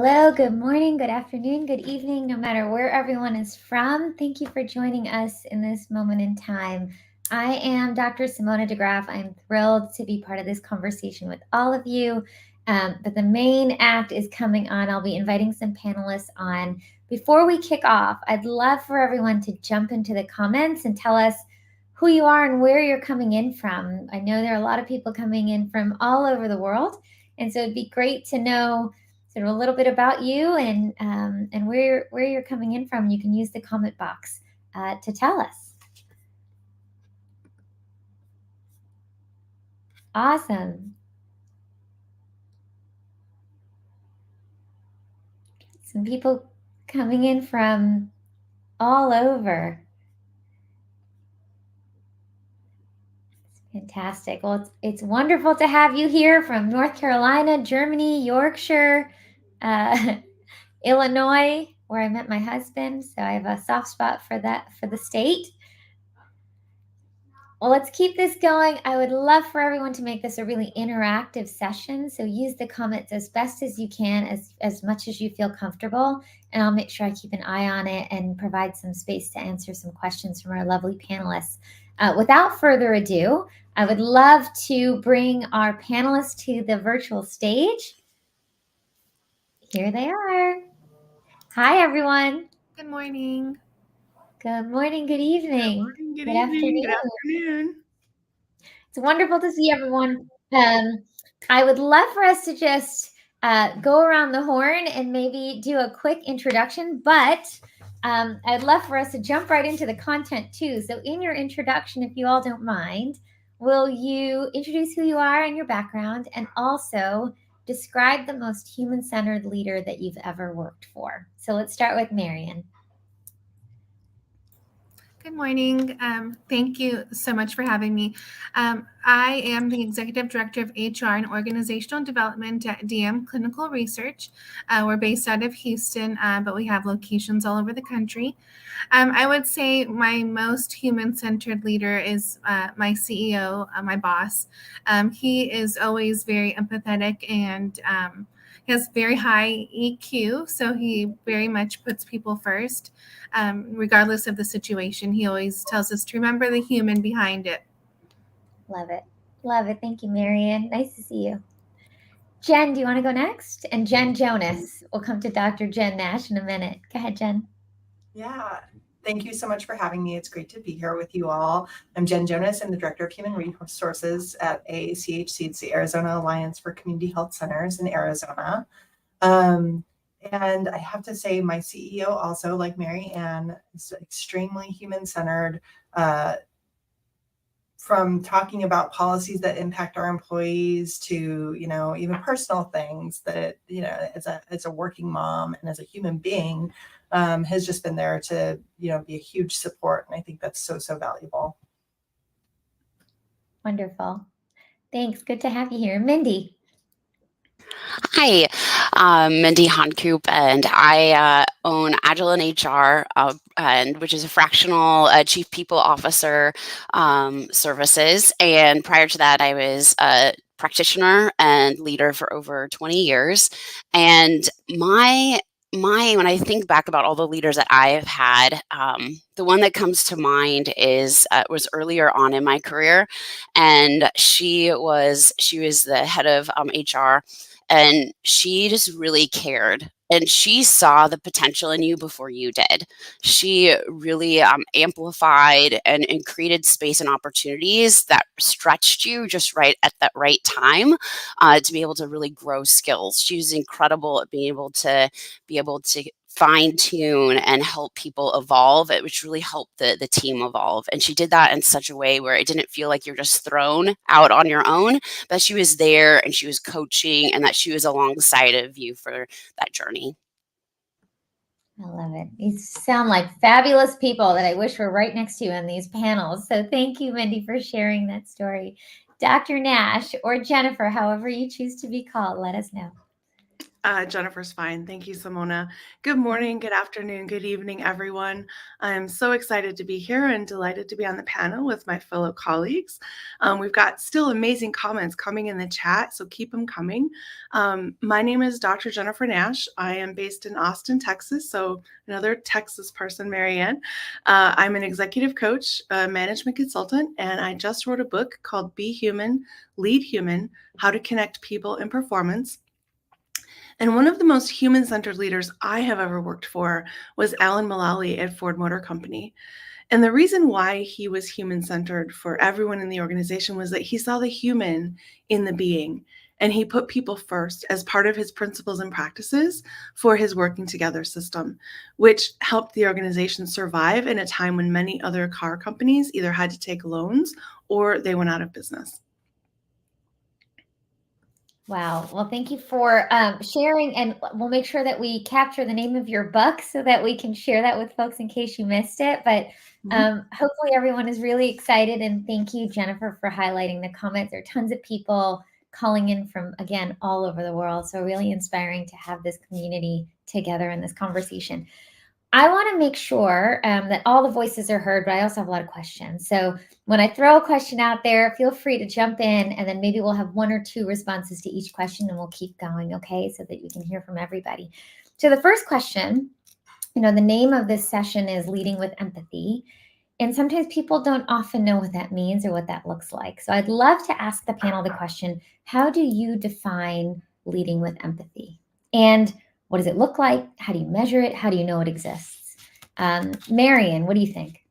Hello, good morning, good afternoon, good evening, no matter where everyone is from. Thank you for joining us in this moment in time. I am Dr. Simona DeGraff. I'm thrilled to be part of this conversation with all of you. But the main act is coming on. I'll be inviting some panelists on. Before we kick off, I'd love for everyone to jump into the comments and tell us who you are and where you're coming in from. I know there are a lot of people coming in from all over the world, and so it'd be great to know sort of a little bit about you and where you're coming in from. You can use the comment box to tell us. Awesome. Some people coming in from all over. Fantastic. Well, it's wonderful to have you here from North Carolina, Germany, Yorkshire, Illinois, where I met my husband. So I have a soft spot for the state. Well, let's keep this going. I would love for everyone to make this a really interactive session. So use the comments as best as you can, as much as you feel comfortable. And I'll make sure I keep an eye on it and provide some space to answer some questions from our lovely panelists. Without further ado, I would love to bring our panelists to the virtual stage. Here they are. Hi, everyone. Good morning. Good morning, good evening. Good evening, good afternoon. It's wonderful to see everyone. I would love for us to just go around the horn and maybe do a quick introduction, but I'd love for us to jump right into the content too. So in your introduction, if you all don't mind, will you introduce who you are and your background, and also describe the most human-centered leader that you've ever worked for? So let's start with Marian. Good morning. Thank you so much for having me. I am the Executive Director of HR and Organizational Development at DM Clinical Research. We're based out of Houston, but we have locations all over the country. I would say my most human-centered leader is my CEO, my boss. He is always very empathetic and he has very high EQ, so he very much puts people first. Regardless of the situation, he always tells us to remember the human behind it. Love it. Love it. Thank you, Marian. Nice to see you. Jen, do you want to go next? And Jen Jonas. We'll come to Dr. Jen Nash in a minute. Go ahead, Jen. Yeah. Thank you so much for having me. It's great to be here with you all. I'm Jen Jonas. I'm the Director of Human Resources at AACHC. It's the Arizona Alliance for Community Health Centers in Arizona. And I have to say, my CEO also, like Mary Ann, is extremely human-centered. From talking about policies that impact our employees to, even personal things that, as a working mom and as a human being, has just been there to, be a huge support. And I think that's so, so valuable. Wonderful. Thanks. Good to have you here. Mindy. Hi, Mindy Honcoop, and I own Agilent HR, which is a fractional chief people officer services. And prior to that, I was a practitioner and leader for over 20 years. And when I think back about all the leaders that I have had, the one that comes to mind was earlier on in my career, and she was the head of HR. And she just really cared, and she saw the potential in you before you did. She really amplified and created space and opportunities that stretched you just right at that right time to be able to really grow skills. She was incredible at being able to fine tune and help people evolve, which really helped the team evolve. And she did that in such a way where it didn't feel like you're just thrown out on your own, but she was there and she was coaching, and that she was alongside of you for that journey. I love it. You sound like fabulous people that I wish were right next to you in these panels. So thank you, Mindy, for sharing that story. Dr. Nash or Jennifer, however you choose to be called, let us know. Jennifer's fine. Thank you, Simona. Good morning, good afternoon, good evening, everyone. I'm so excited to be here and delighted to be on the panel with my fellow colleagues. We've got still amazing comments coming in the chat, so keep them coming. My name is Dr. Jennifer Nash. I am based in Austin, Texas, so another Texas person, Marianne. I'm an executive coach, a management consultant, and I just wrote a book called Be Human, Lead Human: How to Connect People and Performance. And one of the most human-centered leaders I have ever worked for was Alan Mulally at Ford Motor Company. And the reason why he was human-centered for everyone in the organization was that he saw the human in the being, and he put people first as part of his principles and practices for his working together system, which helped the organization survive in a time when many other car companies either had to take loans or they went out of business. Wow. Well, thank you for sharing, and we'll make sure that we capture the name of your book so that we can share that with folks in case you missed it. But hopefully everyone is really excited, and thank you, Jennifer, for highlighting the comments. There are tons of people calling in from, again, all over the world. So really inspiring to have this community together in this conversation. I want to make sure that all the voices are heard, but I also have a lot of questions. So when I throw a question out there, feel free to jump in, and then maybe we'll have 1 or 2 responses to each question, and we'll keep going, okay, so that you can hear from everybody. So the first question, the name of this session is Leading with Empathy, and sometimes people don't often know what that means or what that looks like. So I'd love to ask the panel the question, how do you define leading with empathy? And what does it look like? How do you measure it? How do you know it exists? Marian, what do you think?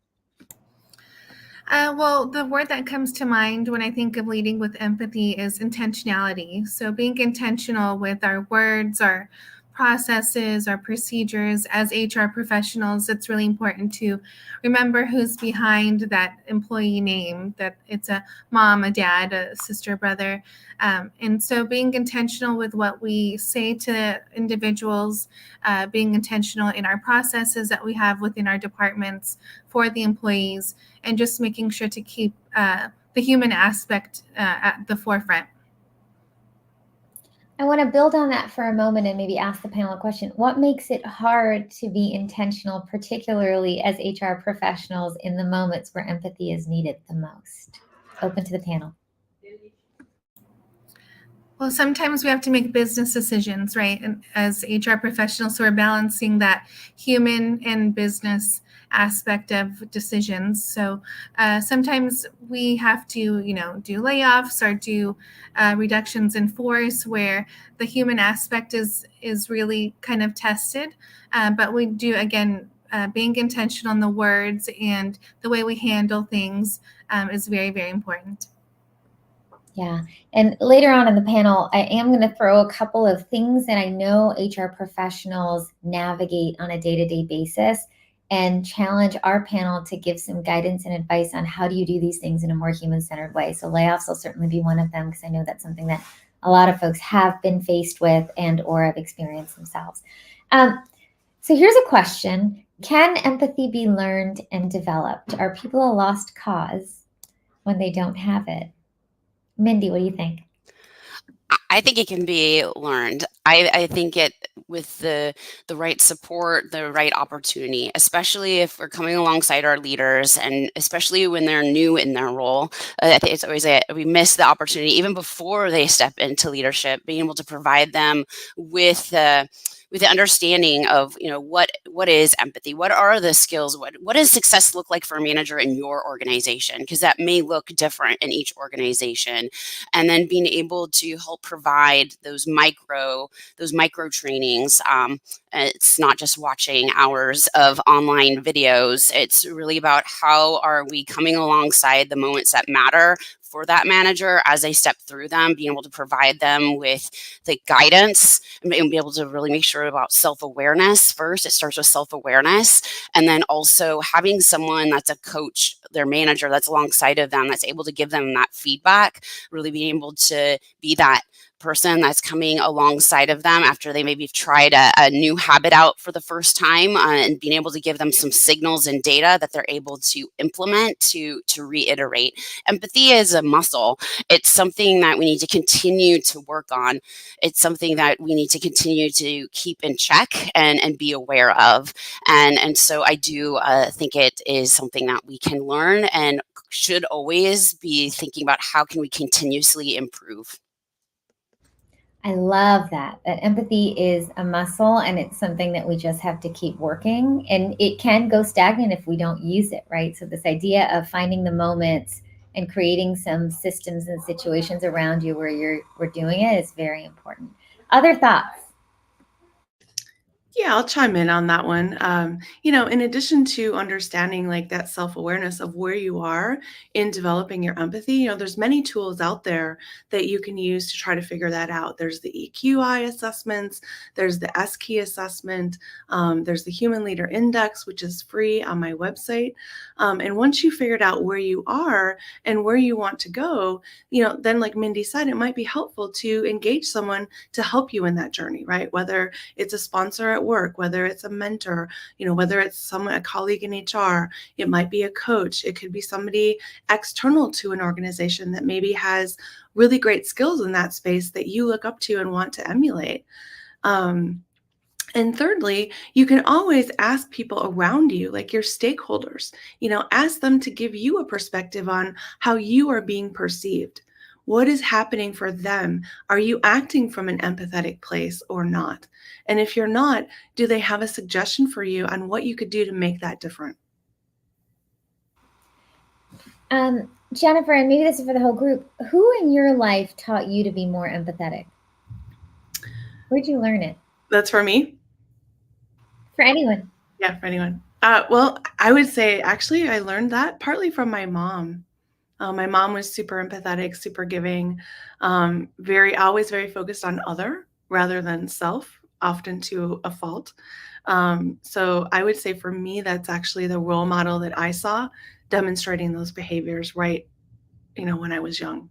Well, the word that comes to mind when I think of leading with empathy is intentionality. So being intentional with our words, our processes, our procedures as HR professionals, it's really important to remember who's behind that employee name, that it's a mom, a dad, a sister, brother. And so being intentional with what we say to individuals, being intentional in our processes that we have within our departments for the employees, and just making sure to keep the human aspect at the forefront. I want to build on that for a moment and maybe ask the panel a question. What makes it hard to be intentional, particularly as HR professionals in the moments where empathy is needed the most? Open to the panel. Well, sometimes we have to make business decisions, right? And as HR professionals, so we're balancing that human and business aspect of decisions. So sometimes we have to, do layoffs or do reductions in force where the human aspect is really kind of tested. But we do, again, being intentional in the words and the way we handle things is very, very important. Yeah. And later on in the panel, I am going to throw a couple of things that I know HR professionals navigate on a day-to-day basis and challenge our panel to give some guidance and advice on how do you do these things in a more human-centered way. So layoffs will certainly be one of them, because I know that's something that a lot of folks have been faced with and or have experienced themselves. So here's a question. Can empathy be learned and developed? Are people a lost cause when they don't have it? Mindy, what do you think? I think it can be learned. I think it with the right support, the right opportunity, especially if we're coming alongside our leaders, and especially when they're new in their role. I think it's always we miss the opportunity even before they step into leadership, being able to provide them with the understanding of what is empathy, what are the skills, what does success look like for a manager in your organization, because that may look different in each organization, and then being able to help provide those micro trainings. It's not just watching hours of online videos. It's really about how are we coming alongside the moments that matter for that manager as they step through them, being able to provide them with the guidance and be able to really make sure about self-awareness first. It starts with self-awareness, and then also having someone that's a coach, their manager, that's alongside of them, that's able to give them that feedback, really being able to be that person that's coming alongside of them after they maybe tried a new habit out for the first time, and being able to give them some signals and data that they're able to implement to reiterate. Empathy is a muscle. It's something that we need to continue to work on. It's something that we need to continue to keep in check and be aware of. And so I do think it is something that we can learn and should always be thinking about how can we continuously improve. I love that empathy is a muscle and it's something that we just have to keep working, and it can go stagnant if we don't use it, right? So this idea of finding the moments and creating some systems and situations around you where we're doing it is very important. Other thoughts? Yeah, I'll chime in on that one. In addition to understanding like that self-awareness of where you are in developing your empathy, there's many tools out there that you can use to try to figure that out. There's the EQI assessments, there's the S-Key assessment, there's the Human Leader Index, which is free on my website. And once you figured out where you are and where you want to go, then like Mindy said, it might be helpful to engage someone to help you in that journey, right? Whether it's a sponsor at work, whether it's a mentor, whether it's a colleague in HR, it might be a coach, it could be somebody external to an organization that maybe has really great skills in that space that you look up to and want to emulate. And thirdly, you can always ask people around you, like your stakeholders, ask them to give you a perspective on how you are being perceived. What is happening for them? Are you acting from an empathetic place or not? And if you're not, do they have a suggestion for you on what you could do to make that different? Jennifer, and maybe this is for the whole group, who in your life taught you to be more empathetic? Where'd you learn it? That's for me? For anyone. Yeah, for anyone. Well, I would say actually I learned that partly from my mom. My mom was super empathetic, super giving, always very focused on other rather than self, often to a fault. So I would say for me, that's actually the role model that I saw demonstrating those behaviors right, when I was young.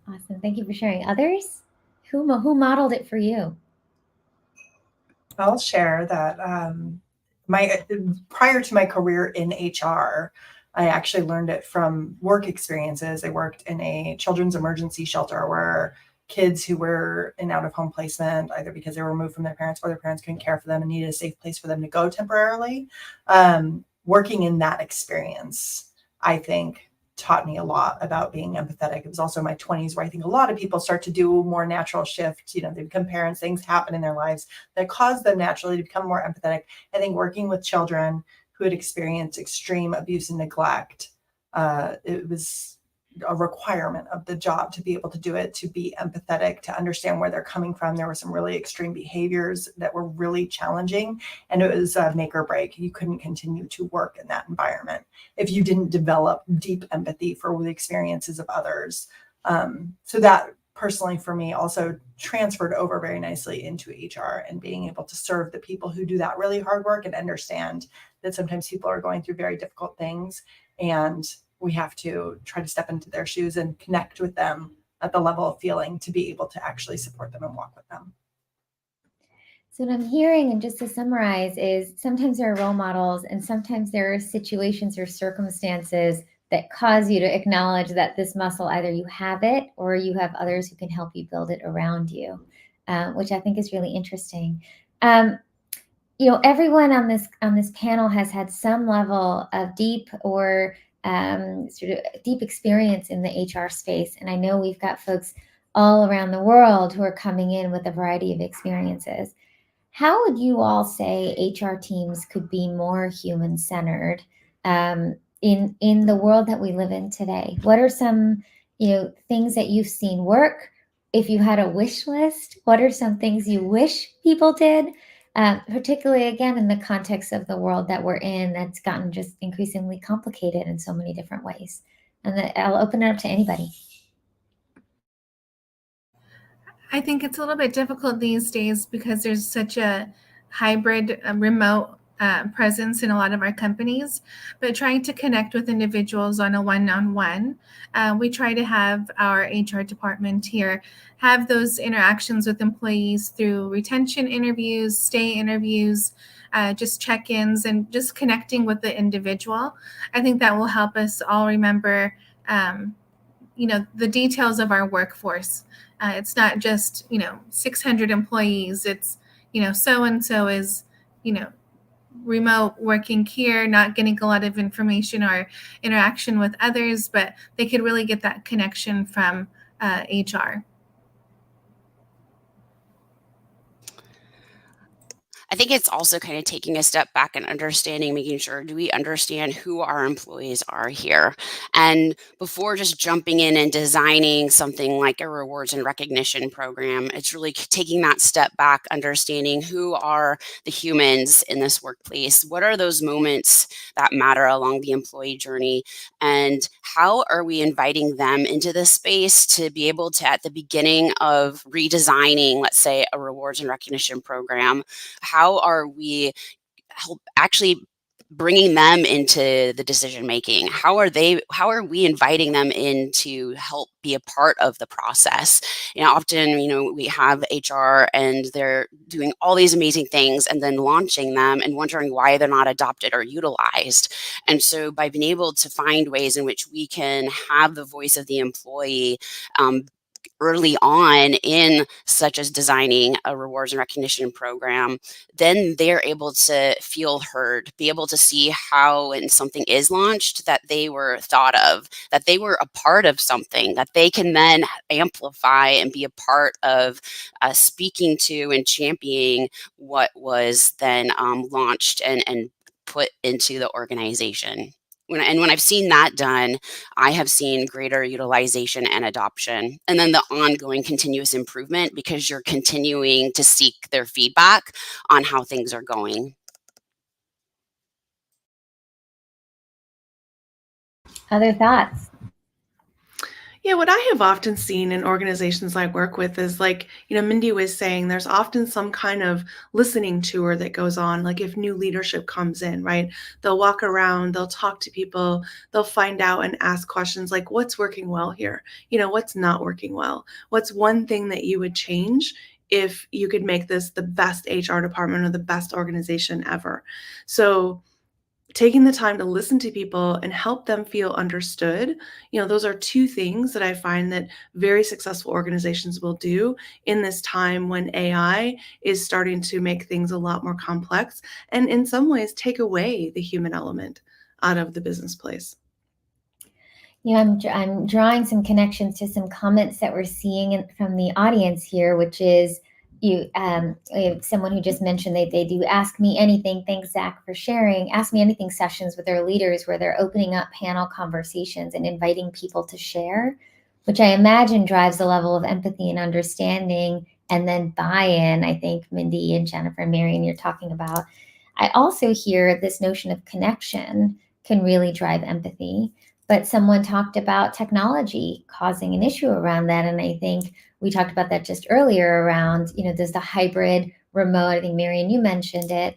Awesome. Thank you for sharing. Others? Who modeled it for you? I'll share that prior to my career in HR, I actually learned it from work experiences. I worked in a children's emergency shelter where kids who were in out-of-home placement, either because they were removed from their parents or their parents couldn't care for them and needed a safe place for them to go temporarily. Working in that experience, I think, taught me a lot about being empathetic. It was also my 20s where I think a lot of people start to do a more natural shift. They become parents, things happen in their lives that cause them naturally to become more empathetic. I think working with children who had experienced extreme abuse and neglect, it was a requirement of the job to be able to do it, to be empathetic, to understand where they're coming from. There were some really extreme behaviors that were really challenging, and it was a make or break. You couldn't continue to work in that environment if you didn't develop deep empathy for the experiences of others. So that personally for me also transferred over very nicely into HR and being able to serve the people who do that really hard work and understand that sometimes people are going through very difficult things, and we have to try to step into their shoes and connect with them at the level of feeling to be able to actually support them and walk with them. So what I'm hearing, and just to summarize, is sometimes there are role models and sometimes there are situations or circumstances that cause you to acknowledge that this muscle, either you have it or you have others who can help you build it around you, which I think is really interesting. Everyone on this panel has had some level of deep or sort of deep experience in the HR space. And I know we've got folks all around the world who are coming in with a variety of experiences. How would you all say HR teams could be more human-centered in the world that we live in today? What are some things that you've seen work? If you had a wish list, what are some things you wish people did? Particularly, again, in the context of the world that we're in, that's gotten just increasingly complicated in so many different ways. And I'll open it up to anybody. I think it's a little bit difficult these days because there's such a hybrid, remote presence in a lot of our companies, but trying to connect with individuals on a one-on-one. We try to have our HR department here have those interactions with employees through retention interviews, stay interviews, just check-ins, and just connecting with the individual. I think that will help us all remember, the details of our workforce. It's not just, 600 employees. It's, so-and-so is, remote working here, not getting a lot of information or interaction with others, but they could really get that connection from HR. I think it's also kind of taking a step back and understanding, making sure, do we understand who our employees are here? And before just jumping in and designing something like a rewards and recognition program, it's really taking that step back, understanding who are the humans in this workplace. What are those moments that matter along the employee journey? And how are we inviting them into this space to be able to, at the beginning of redesigning, let's say, a rewards and recognition program, how are we actually bringing them into the decision making? How are we inviting them in to help be a part of the process? Often, we have HR and they're doing all these amazing things and then launching them and wondering why they're not adopted or utilized. And so by being able to find ways in which we can have the voice of the employee early on in, such as designing a rewards and recognition program, then they're able to feel heard, be able to see how when something is launched that they were thought of, that they were a part of something, that they can then amplify and be a part of speaking to and championing what was then launched and put into the organization. When I've seen that done, I have seen greater utilization and adoption, and then the ongoing continuous improvement because you're continuing to seek their feedback on how things are going. Other thoughts? Yeah, what I have often seen in organizations I work with is like, Mindy was saying, there's often some kind of listening tour that goes on. Like if new leadership comes in, right? They'll walk around, they'll talk to people, they'll find out and ask questions like, what's working well here? What's not working well? What's one thing that you would change if you could make this the best HR department or the best organization ever? So taking the time to listen to people and help them feel understood, those are two things that I find that very successful organizations will do in this time when AI is starting to make things a lot more complex and in some ways take away the human element out of the business place. I'm drawing some connections to some comments that we're seeing from the audience here, which is we have someone who just mentioned they do Ask Me Anything. Thanks, Zach, for sharing. Ask Me Anything sessions with their leaders where they're opening up panel conversations and inviting people to share, which I imagine drives a level of empathy and understanding and then buy-in. I think Mindy and Jennifer and Marion, you're talking about. I also hear this notion of connection can really drive empathy. But someone talked about technology causing an issue around that. And I think we talked about that just earlier around, does the hybrid remote, I think Marion, you mentioned it.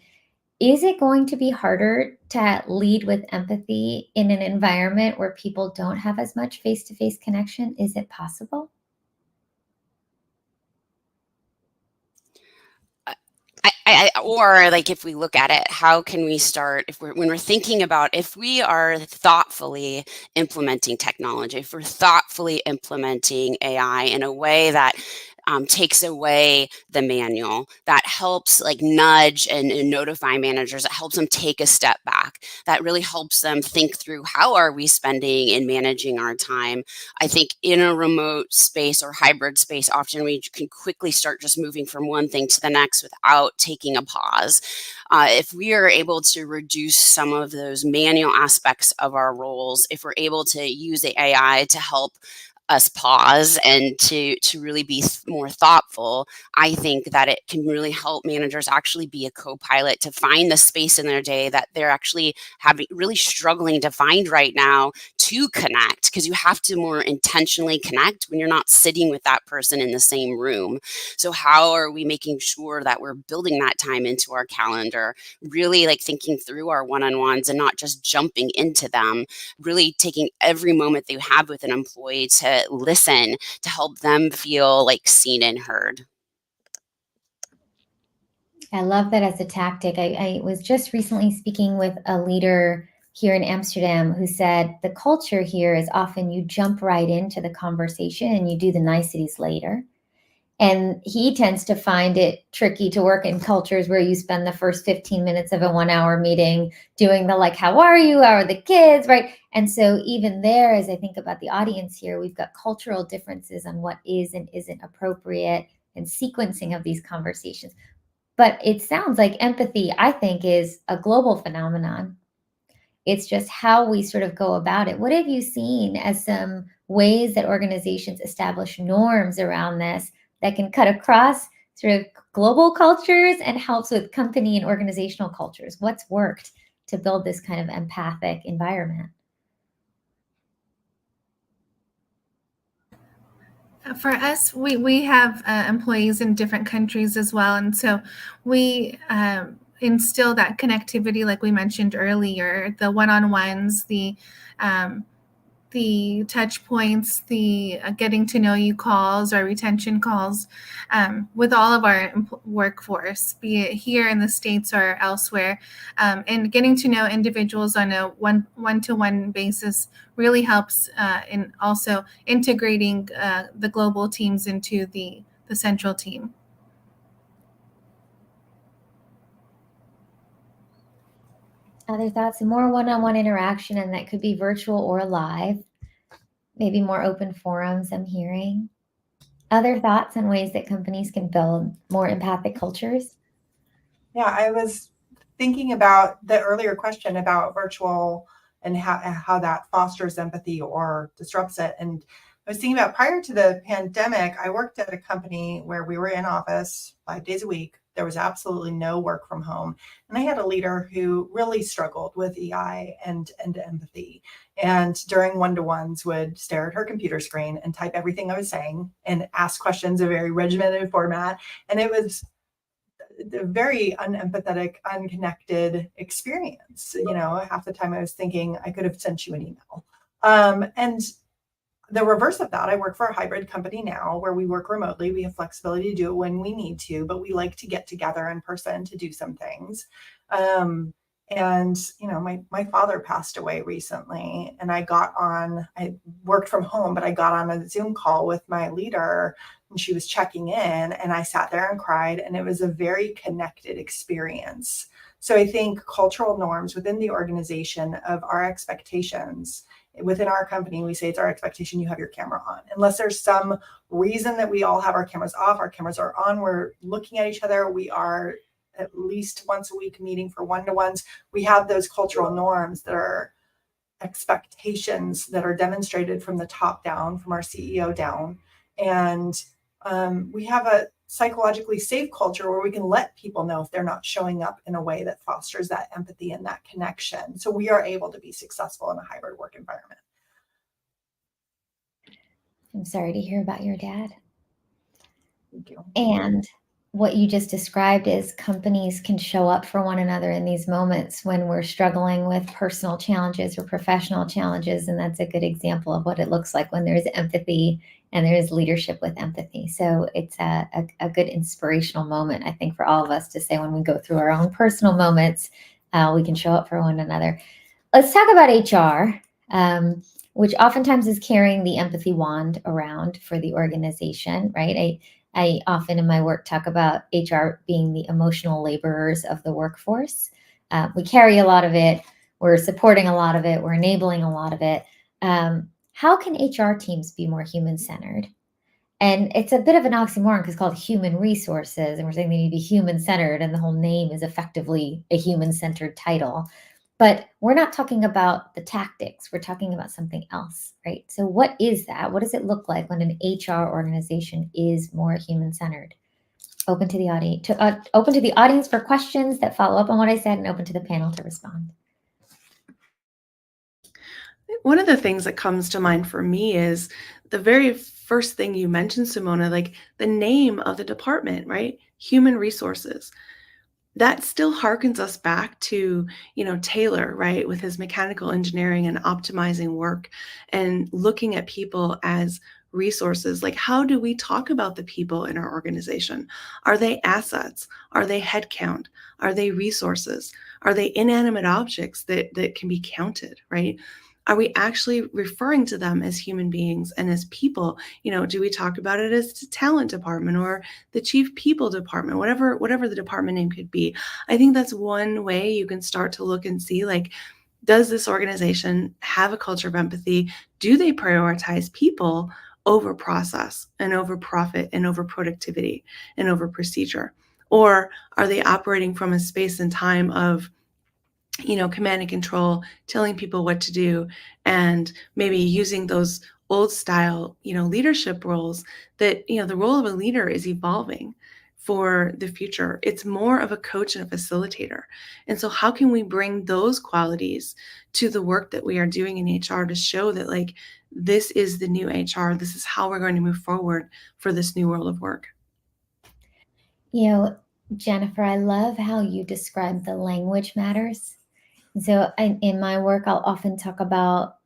Is it going to be harder to lead with empathy in an environment where people don't have as much face-to-face connection? Is it possible? Or like if we look at it, how can we start when we're thinking about if we are thoughtfully implementing technology, if we're thoughtfully implementing AI in a way that takes away the manual, that helps like nudge and notify managers, that helps them take a step back, that really helps them think through how are we spending and managing our time. I think in a remote space or hybrid space, often we can quickly start just moving from one thing to the next without taking a pause. If we are able to reduce some of those manual aspects of our roles, if we're able to use the AI to help us pause and to really be more thoughtful, I think that it can really help managers actually be a co-pilot to find the space in their day that they're actually really struggling to find right now to connect, because you have to more intentionally connect when you're not sitting with that person in the same room. So how are we making sure that we're building that time into our calendar, really like thinking through our one-on-ones and not just jumping into them, really taking every moment that you have with an employee to listen, to help them feel like seen and heard. I love that as a tactic. I was just recently speaking with a leader here in Amsterdam who said the culture here is often you jump right into the conversation and you do the niceties later. And he tends to find it tricky to work in cultures where you spend the first 15 minutes of a 1 hour meeting doing the like, how are you? How are the kids? Right. And so even there, as I think about the audience here, we've got cultural differences on what is and isn't appropriate and sequencing of these conversations. But it sounds like empathy, I think, is a global phenomenon. It's just how we sort of go about it. What have you seen as some ways that organizations establish norms around this that can cut across sort of global cultures and helps with company and organizational cultures? What's worked to build this kind of empathic environment? For us, we have employees in different countries as well. And so we instill that connectivity, like we mentioned earlier, the one-on-ones, the touch points, the getting to know you calls or retention calls with all of our workforce, be it here in the States or elsewhere. And getting to know individuals on a one-to-one basis really helps in also integrating the global teams into the central team. Other thoughts? More one-on-one interaction, and that could be virtual or live. Maybe more open forums, I'm hearing. Other thoughts on ways that companies can build more empathic cultures? Yeah, I was thinking about the earlier question about virtual and how that fosters empathy or disrupts it. And I was thinking about, prior to the pandemic, I worked at a company where we were in office 5 days a week. There was absolutely no work from home. And I had a leader who really struggled with EI and empathy. And during one-to-ones would stare at her computer screen and type everything I was saying and ask questions in a very regimented format. And it was a very unempathetic, unconnected experience. You know, half the time I was thinking I could have sent you an email. And the reverse of that, I work for a hybrid company now where we work remotely. We have flexibility to do it when we need to, but we like to get together in person to do some things. And, you know, my father passed away recently, and I worked from home, but I got on a Zoom call with my leader, and she was checking in, and I sat there and cried, and it was a very connected experience. So I think cultural norms within the organization of our expectations within our company, we say it's our expectation you have your camera on. Unless there's some reason that we all have our cameras off, our cameras are on, we're looking at each other, we are at least once a week meeting for one-to-ones. We have those cultural norms that are expectations that are demonstrated from the top down, from our CEO down. And we have a psychologically safe culture where we can let people know if they're not showing up in a way that fosters that empathy and that connection. So we are able to be successful in a hybrid work environment. I'm sorry to hear about your dad. Thank you. And what you just described is companies can show up for one another in these moments when we're struggling with personal challenges or professional challenges. And that's a good example of what it looks like when there's empathy and there's leadership with empathy. So it's a good inspirational moment, I think, for all of us to say when we go through our own personal moments, we can show up for one another. Let's talk about HR, which oftentimes is carrying the empathy wand around for the organization, right? I often in my work talk about HR being the emotional laborers of the workforce. We carry a lot of it. We're supporting a lot of it. We're enabling a lot of it. How can HR teams be more human-centered? And it's a bit of an oxymoron because it's called human resources, and we're saying they need to be human-centered, and the whole name is effectively a human-centered title. But we're not talking about the tactics. We're talking about something else, right? So what is that? What does it look like when an HR organization is more human-centered? Open to the audience, open to the audience for questions that follow up on what I said, and open to the panel to respond. One of the things that comes to mind for me is the very first thing you mentioned, Simona, like the name of the department, right? Human resources. That still harkens us back to, Taylor, right, with his mechanical engineering and optimizing work and looking at people as resources. Like, how do we talk about the people in our organization? Are they assets? Are they headcount? Are they resources? Are they inanimate objects that can be counted, right? Are we actually referring to them as human beings and as people? Do we talk about it as the talent department or the chief people department, whatever the department name could be? I think that's one way you can start to look and see, like, does this organization have a culture of empathy? Do they prioritize people over process and over profit and over productivity and over procedure? Or are they operating from a space and time of command and control, telling people what to do, and maybe using those old style, leadership roles that, the role of a leader is evolving for the future. It's more of a coach and a facilitator. And so how can we bring those qualities to the work that we are doing in HR to show that, like, this is the new HR, this is how we're going to move forward for this new world of work? You know, Jennifer, I love how you describe the language matters. So in my work, I'll often talk about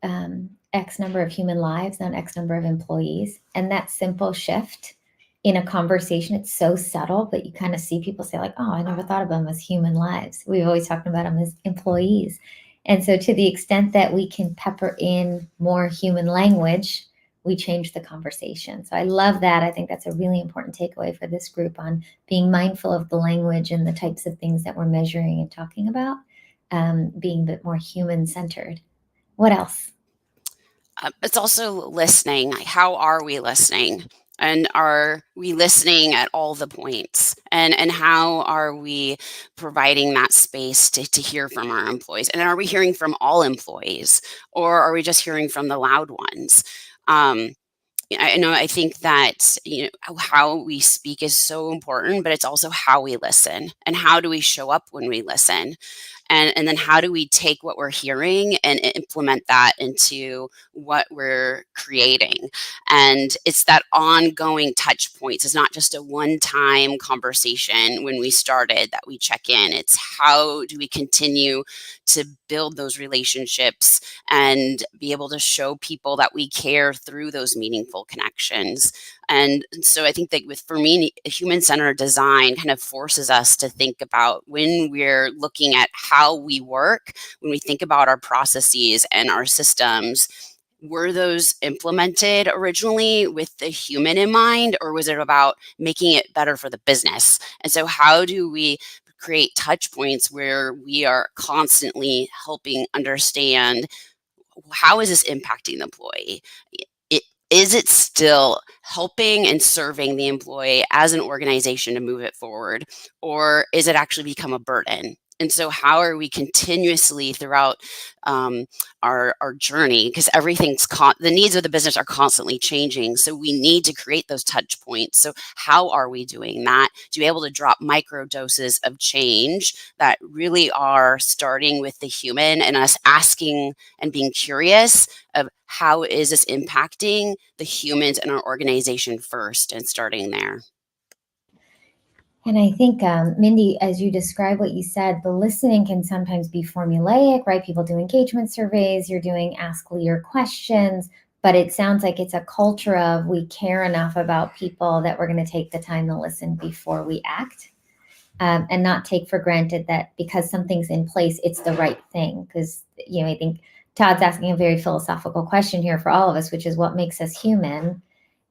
X number of human lives, not X number of employees. And that simple shift in a conversation, it's so subtle, but you kind of see people say like, oh, I never thought of them as human lives. We've always talked about them as employees. And so to the extent that we can pepper in more human language, we change the conversation. So I love that. I think that's a really important takeaway for this group on being mindful of the language and the types of things that we're measuring and talking about. Being a bit more human-centered. What else? It's also listening. How are we listening? And are we listening at all the points? And how are we providing that space to hear from our employees? And are we hearing from all employees? Or are we just hearing from the loud ones? I think that how we speak is so important, but it's also how we listen and how do we show up when we listen. And then how do we take what we're hearing and implement that into what we're creating? And it's that ongoing touch points. It's not just a one-time conversation when we started that we check in. It's how do we continue to build those relationships and be able to show people that we care through those meaningful connections. And so I think that for me, human-centered design kind of forces us to think about when we're looking at how we work, when we think about our processes and our systems, were those implemented originally with the human in mind, or was it about making it better for the business? And so how do we create touch points where we are constantly helping understand how is this impacting the employee? Is it still helping and serving the employee as an organization to move it forward, or is it actually become a burden? And so how are we continuously throughout our journey, because the needs of the business are constantly changing. So we need to create those touch points. So how are we doing that to be able to drop micro doses of change that really are starting with the human and us asking and being curious of how is this impacting the humans in our organization first, and starting there. And I think, Mindy, as you describe what you said, the listening can sometimes be formulaic, right? People do engagement surveys, you're doing ask leader questions, but it sounds like it's a culture of we care enough about people that we're going to take the time to listen before we act, and not take for granted that because something's in place, it's the right thing. Because, I think Todd's asking a very philosophical question here for all of us, which is what makes us human.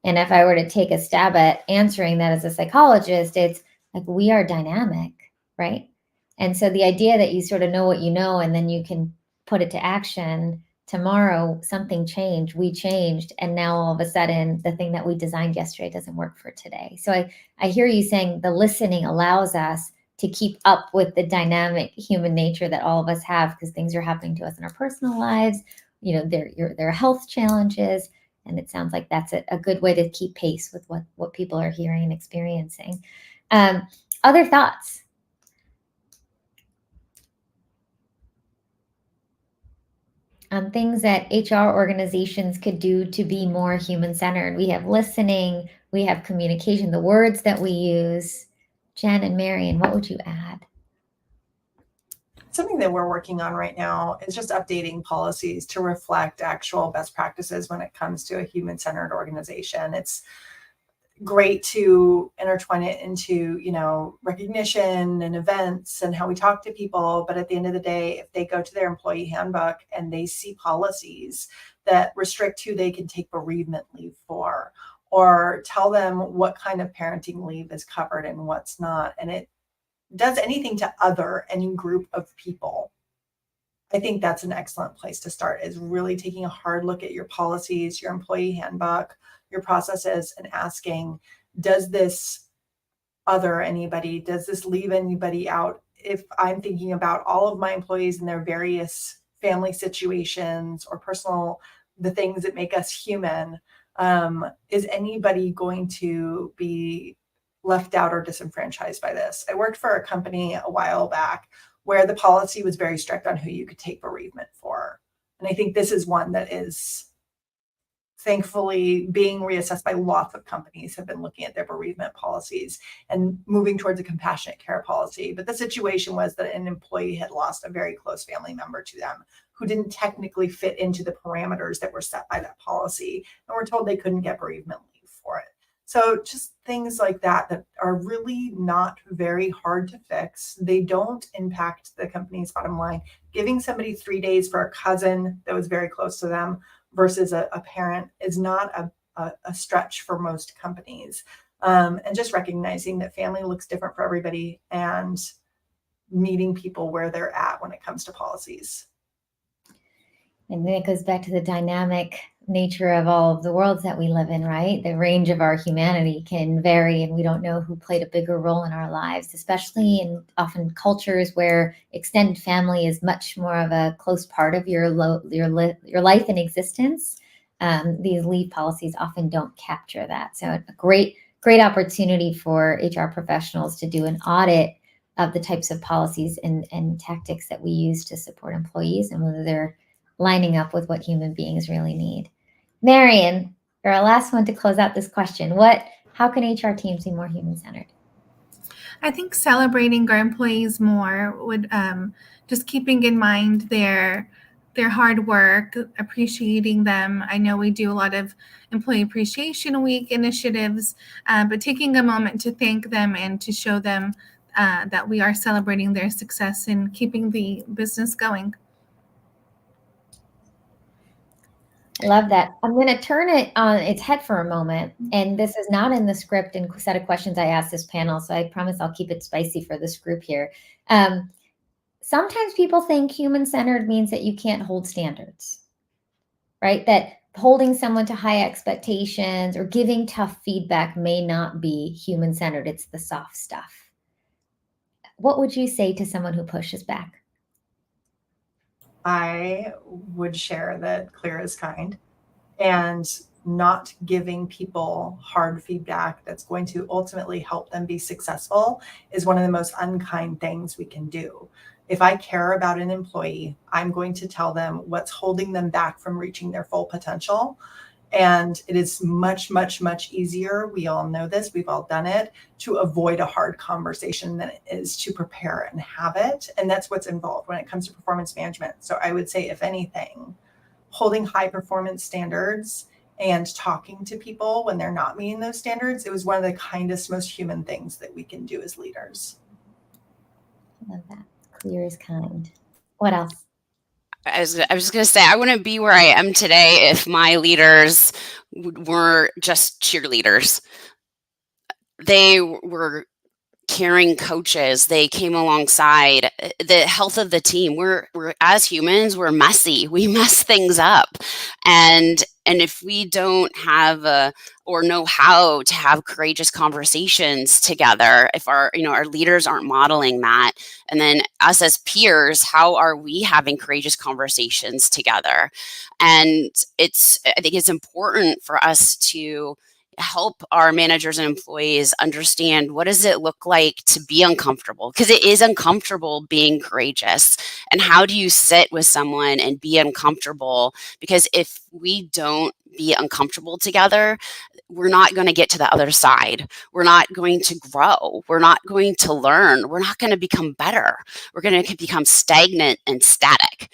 And if I were to take a stab at answering that as a psychologist, it's like we are dynamic, right? And so the idea that you sort of know what you know and then you can put it to action tomorrow, something changed, we changed, and now all of a sudden the thing that we designed yesterday doesn't work for today. So I hear you saying the listening allows us to keep up with the dynamic human nature that all of us have, because things are happening to us in our personal lives. There are health challenges, and it sounds like that's a good way to keep pace with what people are hearing and experiencing. Other thoughts? on things that HR organizations could do to be more human-centered. We have listening, we have communication, the words that we use. Jen and Marion, what would you add? Something that we're working on right now is just updating policies to reflect actual best practices when it comes to a human-centered organization. It's great to intertwine it into, recognition and events and how we talk to people. But at the end of the day, if they go to their employee handbook and they see policies that restrict who they can take bereavement leave for, or tell them what kind of parenting leave is covered and what's not, and it does anything to other any group of people, I think that's an excellent place to start, is really taking a hard look at your policies, your employee handbook, your processes, and asking, does this other anybody? Does this leave anybody out? If I'm thinking about all of my employees and their various family situations or the things that make us human, is anybody going to be left out or disenfranchised by this? I worked for a company a while back where the policy was very strict on who you could take bereavement for. And I think this is one that is thankfully being reassessed by lots of companies have been looking at their bereavement policies and moving towards a compassionate care policy. But the situation was that an employee had lost a very close family member to them who didn't technically fit into the parameters that were set by that policy, and were told they couldn't get bereavement leave for it. So just things like that are really not very hard to fix. They don't impact the company's bottom line. Giving somebody 3 days for a cousin that was very close to them versus a parent is not a stretch for most companies. And just recognizing that family looks different for everybody and meeting people where they're at when it comes to policies. And then it goes back to the dynamic nature of all of the worlds that we live in, right? The range of our humanity can vary, and we don't know who played a bigger role in our lives, especially in often cultures where extended family is much more of a close part of your life and existence. These leave policies often don't capture that. So a great opportunity for HR professionals to do an audit of the types of policies and tactics that we use to support employees and whether they're lining up with what human beings really need. Marion, you're our last one to close out this question. How can HR teams be more human-centered? I think celebrating our employees more would just keeping in mind their hard work, appreciating them. I know we do a lot of Employee Appreciation Week initiatives, but taking a moment to thank them and to show them that we are celebrating their success and keeping the business going. Love that. I'm going to turn it on its head for a moment. And this is not in the script and set of questions I asked this panel, so I promise I'll keep it spicy for this group here. Sometimes people think human-centered means that you can't hold standards, right? That holding someone to high expectations or giving tough feedback may not be human-centered. It's the soft stuff. What would you say to someone who pushes back? I would share that clear is kind, and not giving people hard feedback that's going to ultimately help them be successful is one of the most unkind things we can do. If I care about an employee, I'm going to tell them what's holding them back from reaching their full potential. And it is much, much, much easier. We all know this. We've all done it, to avoid a hard conversation than it is to prepare and have it. And that's what's involved when it comes to performance management. So I would say, if anything, holding high performance standards and talking to people when they're not meeting those standards, it was one of the kindest, most human things that we can do as leaders. I love that. Clear is kind. What else? I was just going to say, I wouldn't be where I am today if my leaders were just cheerleaders. They were caring coaches. They came alongside the health of the team. We're as humans, we're messy. We mess things up. And if we don't have or know how to have courageous conversations together, if our leaders aren't modeling that, and then us as peers, how are we having courageous conversations together? And I think it's important for us to help our managers and employees understand what does it look like to be uncomfortable, because it is uncomfortable being courageous. And how do you sit with someone and be uncomfortable? Because if we don't be uncomfortable together, we're not going to get to the other side. We're not going to grow. We're not going to learn. We're not going to become better. We're going to become stagnant and static.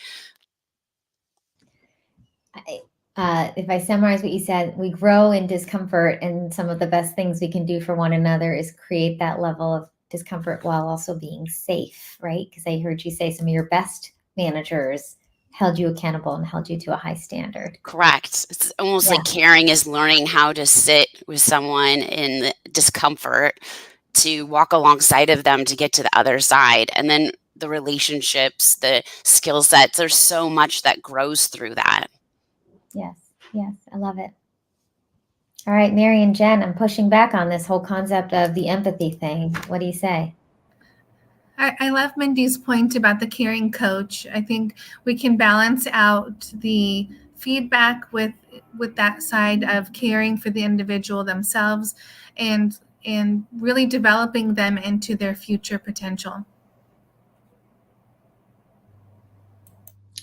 If I summarize what you said, we grow in discomfort, and some of the best things we can do for one another is create that level of discomfort while also being safe, right? Because I heard you say some of your best managers held you accountable and held you to a high standard. Correct. It's almost like caring is learning how to sit with someone in the discomfort, to walk alongside of them to get to the other side. And then the relationships, the skill sets, there's so much that grows through that. Yes, I love it. All right, Mary and Jen, I'm pushing back on this whole concept of the empathy thing. What do you say? I love Mindy's point about the caring coach. I think we can balance out the feedback with that side of caring for the individual themselves and really developing them into their future potential.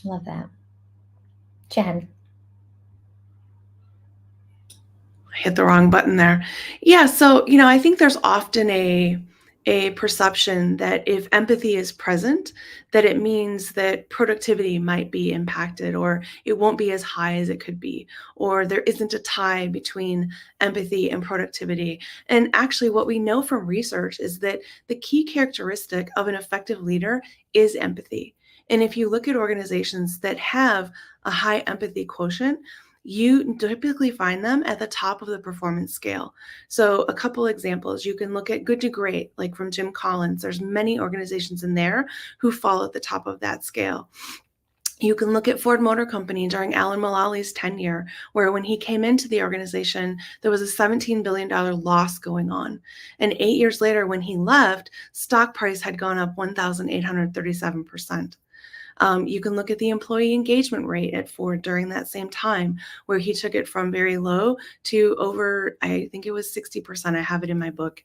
Love that. Jen. I hit the wrong button there. Yeah, so I think there's often a perception that if empathy is present, that it means that productivity might be impacted, or it won't be as high as it could be, or there isn't a tie between empathy and productivity. And actually, what we know from research is that the key characteristic of an effective leader is empathy. And if you look at organizations that have a high empathy quotient, you typically find them at the top of the performance scale. So a couple examples, you can look at Good to Great, like from Jim Collins. There's many organizations in there who fall at the top of that scale. You can look at Ford Motor Company during Alan Mullally tenure, where when he came into the organization, there was a $17 billion loss going on. And 8 years later, when he left, stock price had gone up 1,837%. You can look at the employee engagement rate at Ford during that same time, where he took it from very low to over, I think it was 60%. I have it in my book.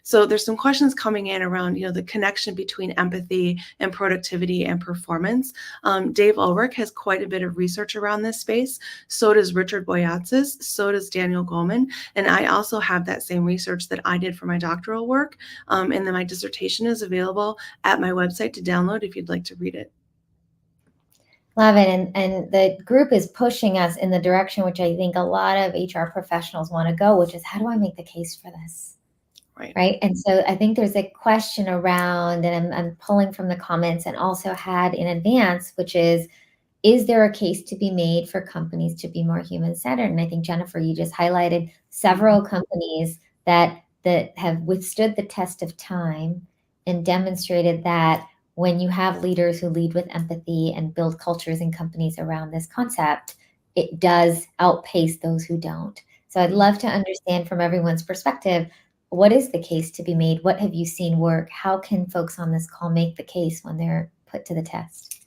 So there's some questions coming in around, the connection between empathy and productivity and performance. Dave Ulrich has quite a bit of research around this space. So does Richard Boyatzis. So does Daniel Goleman. And I also have that same research that I did for my doctoral work. And then my dissertation is available at my website to download if you'd like to read it. Love it. And the group is pushing us in the direction which I think a lot of HR professionals want to go, which is, how do I make the case for this? Right. And so I think there's a question around, and I'm pulling from the comments and also had in advance, which is there a case to be made for companies to be more human-centered? And I think, Jennifer, you just highlighted several companies that have withstood the test of time and demonstrated that when you have leaders who lead with empathy and build cultures in companies around this concept, it does outpace those who don't. So I'd love to understand from everyone's perspective, what is the case to be made? What have you seen work? How can folks on this call make the case when they're put to the test?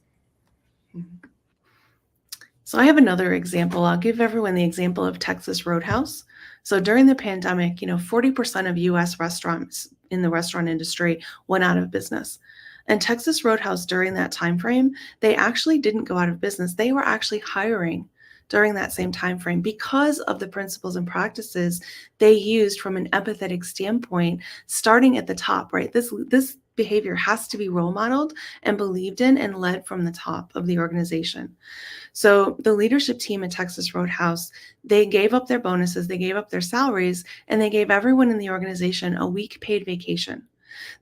So I have another example. I'll give everyone the example of Texas Roadhouse. So during the pandemic, 40% of US restaurants in the restaurant industry went out of business. And Texas Roadhouse, during that time frame, they actually didn't go out of business. They were actually hiring during that same time frame because of the principles and practices they used from an empathetic standpoint, starting at the top, right? This behavior has to be role modeled and believed in and led from the top of the organization. So the leadership team at Texas Roadhouse, they gave up their bonuses, they gave up their salaries, and they gave everyone in the organization a week paid vacation.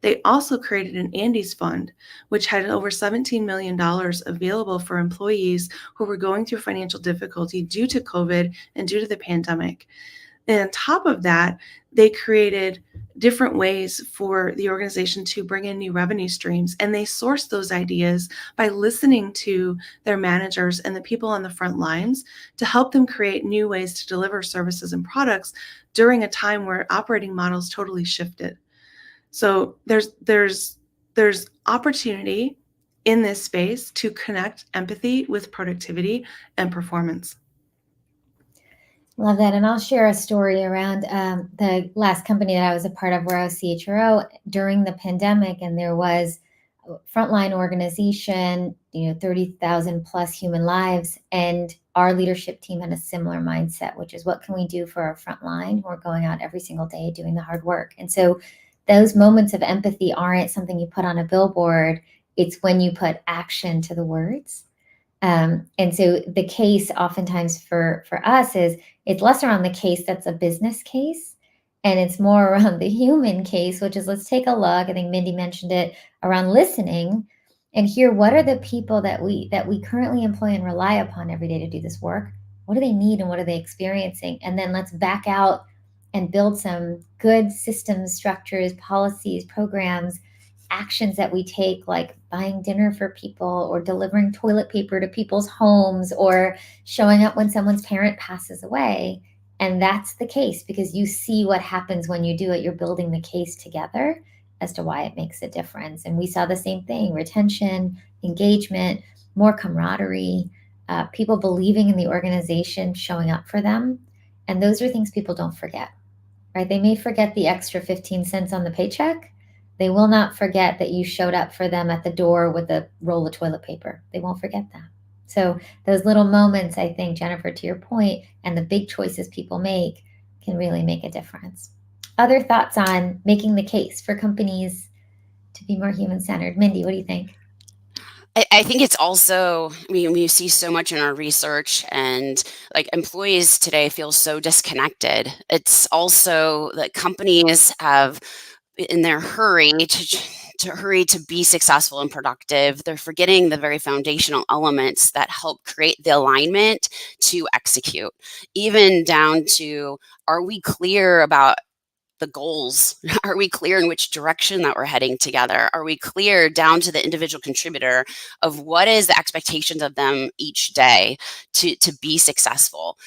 They also created an Andes Fund, which had over $17 million available for employees who were going through financial difficulty due to COVID and due to the pandemic. And on top of that, they created different ways for the organization to bring in new revenue streams. And they sourced those ideas by listening to their managers and the people on the front lines to help them create new ways to deliver services and products during a time where operating models totally shifted. So there's opportunity in this space to connect empathy with productivity and performance. Love that. And I'll share a story around the last company that I was a part of where I was CHRO during the pandemic. And there was a frontline organization, 30,000 plus human lives. And our leadership team had a similar mindset, which is what can we do for our frontline? We're going out every single day doing the hard work. And so those moments of empathy aren't something you put on a billboard. It's when you put action to the words. And so the case oftentimes for us is it's less around the case that's a business case, and it's more around the human case, which is let's take a look. I think Mindy mentioned it around listening and hear what are the people that we currently employ and rely upon every day to do this work. What do they need and what are they experiencing? And then let's back out and build some good systems, structures, policies, programs, actions that we take, like buying dinner for people or delivering toilet paper to people's homes or showing up when someone's parent passes away. And that's the case because you see what happens when you do it. You're building the case together as to why it makes a difference. And we saw the same thing: retention, engagement, more camaraderie, people believing in the organization, showing up for them. And those are things people don't forget, right? They may forget the extra 15 cents on the paycheck. They will not forget that you showed up for them at the door with a roll of toilet paper. They won't forget that. So those little moments, I think, Jennifer, to your point, and the big choices people make can really make a difference. Other thoughts on making the case for companies to be more human-centered? Mindy, what do you think? I think it's also, I mean, we see so much in our research, and like employees today feel so disconnected. It's also that companies have, in their hurry to be successful and productive, they're forgetting the very foundational elements that help create the alignment to execute, even down to, are we clear about the goals? Are we clear in which direction that we're heading together? Are we clear down to the individual contributor of what is the expectations of them each day to be successful?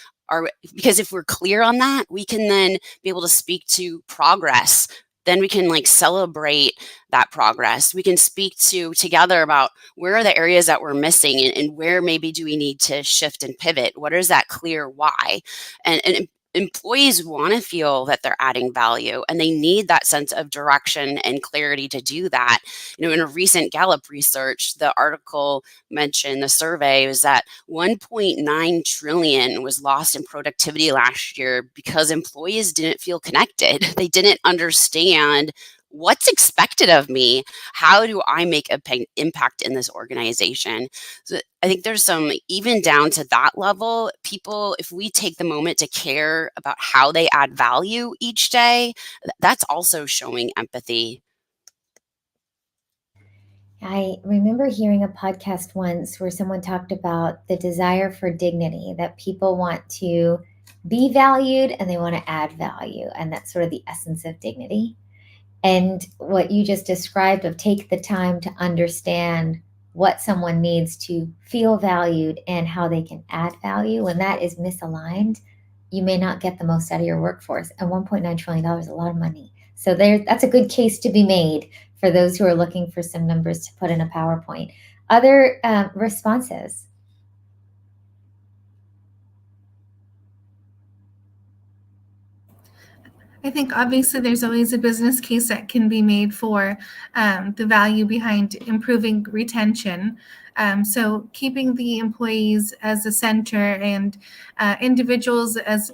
Because if we're clear on that, we can then be able to speak to progress. Then we can like celebrate that progress. We can speak together about where are the areas that we're missing, and where maybe do we need to shift and pivot? What is that clear why? And employees want to feel that they're adding value, and they need that sense of direction and clarity to do that. In a recent Gallup research, the article mentioned, the survey was that 1.9 trillion was lost in productivity last year because employees didn't feel connected. They didn't understand what's expected of me. How do I make an impact in this organization? So I think there's some, even down to that level, people, if we take the moment to care about how they add value each day, that's also showing empathy. I remember hearing a podcast once where someone talked about the desire for dignity, that people want to be valued and they want to add value. And that's sort of the essence of dignity. And what you just described of take the time to understand what someone needs to feel valued and how they can add value, when that is misaligned, you may not get the most out of your workforce. And $1.9 trillion is a lot of money. So that's a good case to be made for those who are looking for some numbers to put in a PowerPoint. Other responses? I think obviously there's always a business case that can be made for the value behind improving retention. So keeping the employees as the center and individuals as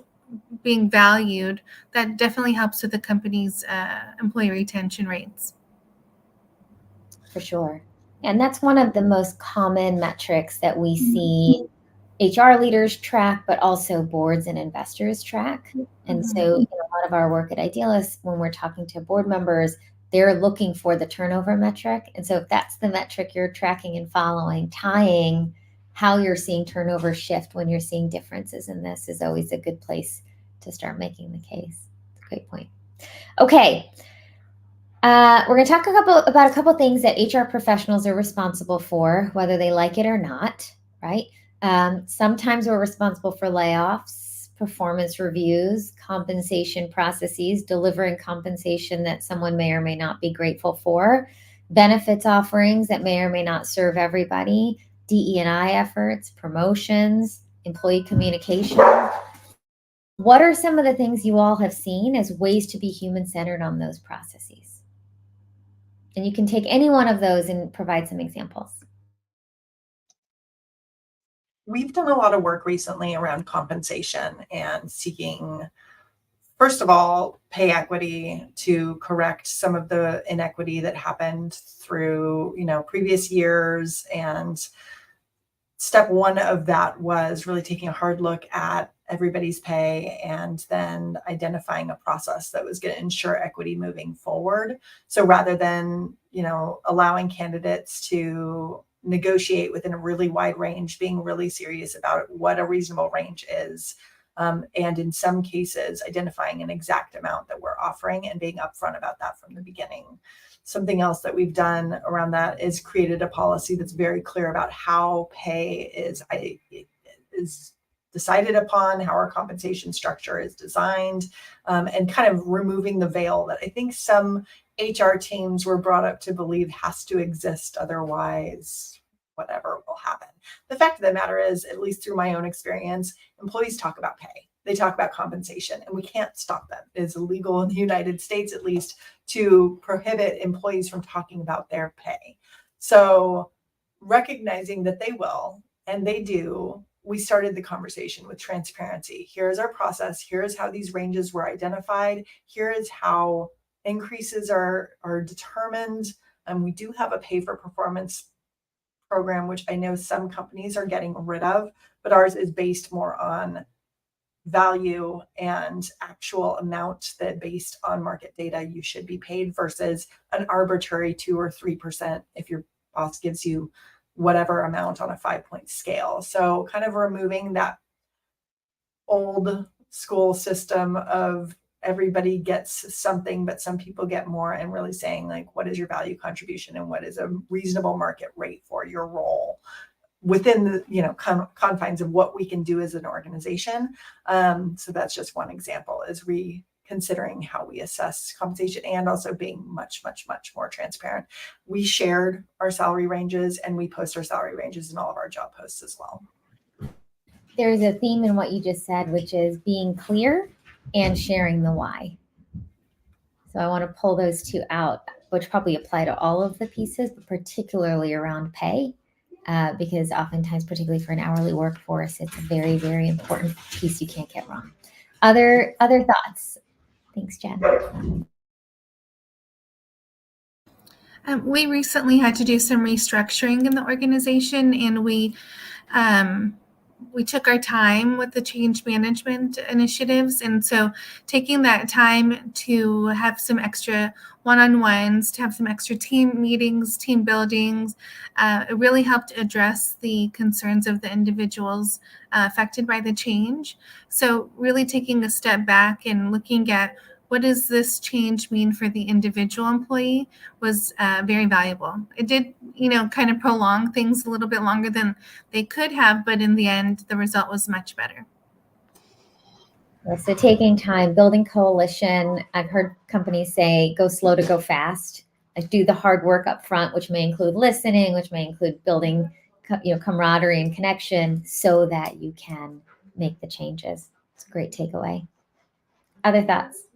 being valued, that definitely helps with the company's employee retention rates. For sure. And that's one of the most common metrics that we see HR leaders track, but also boards and investors track. And so a lot of our work at Idealist, when we're talking to board members, they're looking for the turnover metric. And so if that's the metric you're tracking and following, tying how you're seeing turnover shift when you're seeing differences in this is always a good place to start making the case. It's a great point. Okay. We're going to talk about a couple things that HR professionals are responsible for, whether they like it or not, right? Sometimes we're responsible for layoffs, performance reviews, compensation processes, delivering compensation that someone may or may not be grateful for, benefits offerings that may or may not serve everybody, DE&I efforts, promotions, employee communication. What are some of the things you all have seen as ways to be human-centered on those processes? And you can take any one of those and provide some examples. We've done a lot of work recently around compensation and seeking, first of all, pay equity to correct some of the inequity that happened through, previous years. And step one of that was really taking a hard look at everybody's pay and then identifying a process that was going to ensure equity moving forward. So rather than, allowing candidates to negotiate within a really wide range, being really serious about what a reasonable range is. And in some cases, identifying an exact amount that we're offering and being upfront about that from the beginning. Something else that we've done around that is created a policy that's very clear about how pay is decided upon, how our compensation structure is designed, and kind of removing the veil that I think some HR teams were brought up to believe has to exist. Otherwise, whatever will happen. The fact of the matter is, at least through my own experience, employees talk about pay. They talk about compensation, and we can't stop them. It is illegal in the United States, at least, to prohibit employees from talking about their pay. So recognizing that they will, and they do, we started the conversation with transparency. Here is our process. Here is how these ranges were identified. Here is how increases are determined. And we do have a pay for performance program, which I know some companies are getting rid of, but ours is based more on value and actual amount that based on market data you should be paid versus an arbitrary 2 or 3% if your boss gives you whatever amount on a 5-point scale. So kind of removing that old school system of everybody gets something, but some people get more, and really saying, like, what is your value contribution and what is a reasonable market rate for your role within the confines of what we can do as an organization. So that's just one example, is reconsidering how we assess compensation and also being much, much, much more transparent. We shared our salary ranges and we post our salary ranges in all of our job posts as well. There's a theme in what you just said, which is being clear and sharing the why. So I want to pull those two out, which probably apply to all of the pieces, but particularly around pay, because oftentimes, particularly for an hourly workforce, it's a very, very important piece you can't get wrong. Other thoughts? Thanks, Jen. We recently had to do some restructuring in the organization, and we took our time with the change management initiatives. And so taking that time to have some extra one-on-ones, to have some extra team meetings, team buildings, it really helped address the concerns of the individuals affected by the change. So really taking a step back and looking at what does this change mean for the individual employee was very valuable. It did, kind of prolong things a little bit longer than they could have, but in the end, the result was much better. So taking time, building coalition. I've heard companies say, go slow to go fast. Like, do the hard work up front, which may include listening, which may include building, camaraderie and connection, so that you can make the changes. It's a great takeaway. Other thoughts?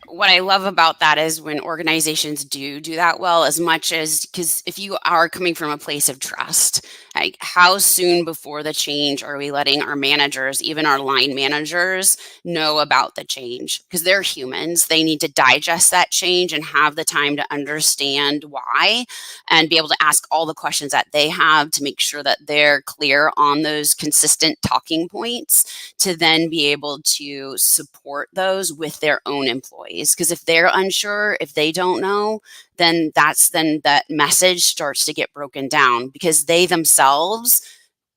What I love about that is when organizations do that well, as much as, because if you are coming from a place of trust, like, how soon before the change are we letting our managers, even our line managers, know about the change? Because they're humans. They need to digest that change and have the time to understand why and be able to ask all the questions that they have to make sure that they're clear on those consistent talking points, to then be able to support those with their own employees. Because if they're unsure, if they don't know, then that message starts to get broken down because they themselves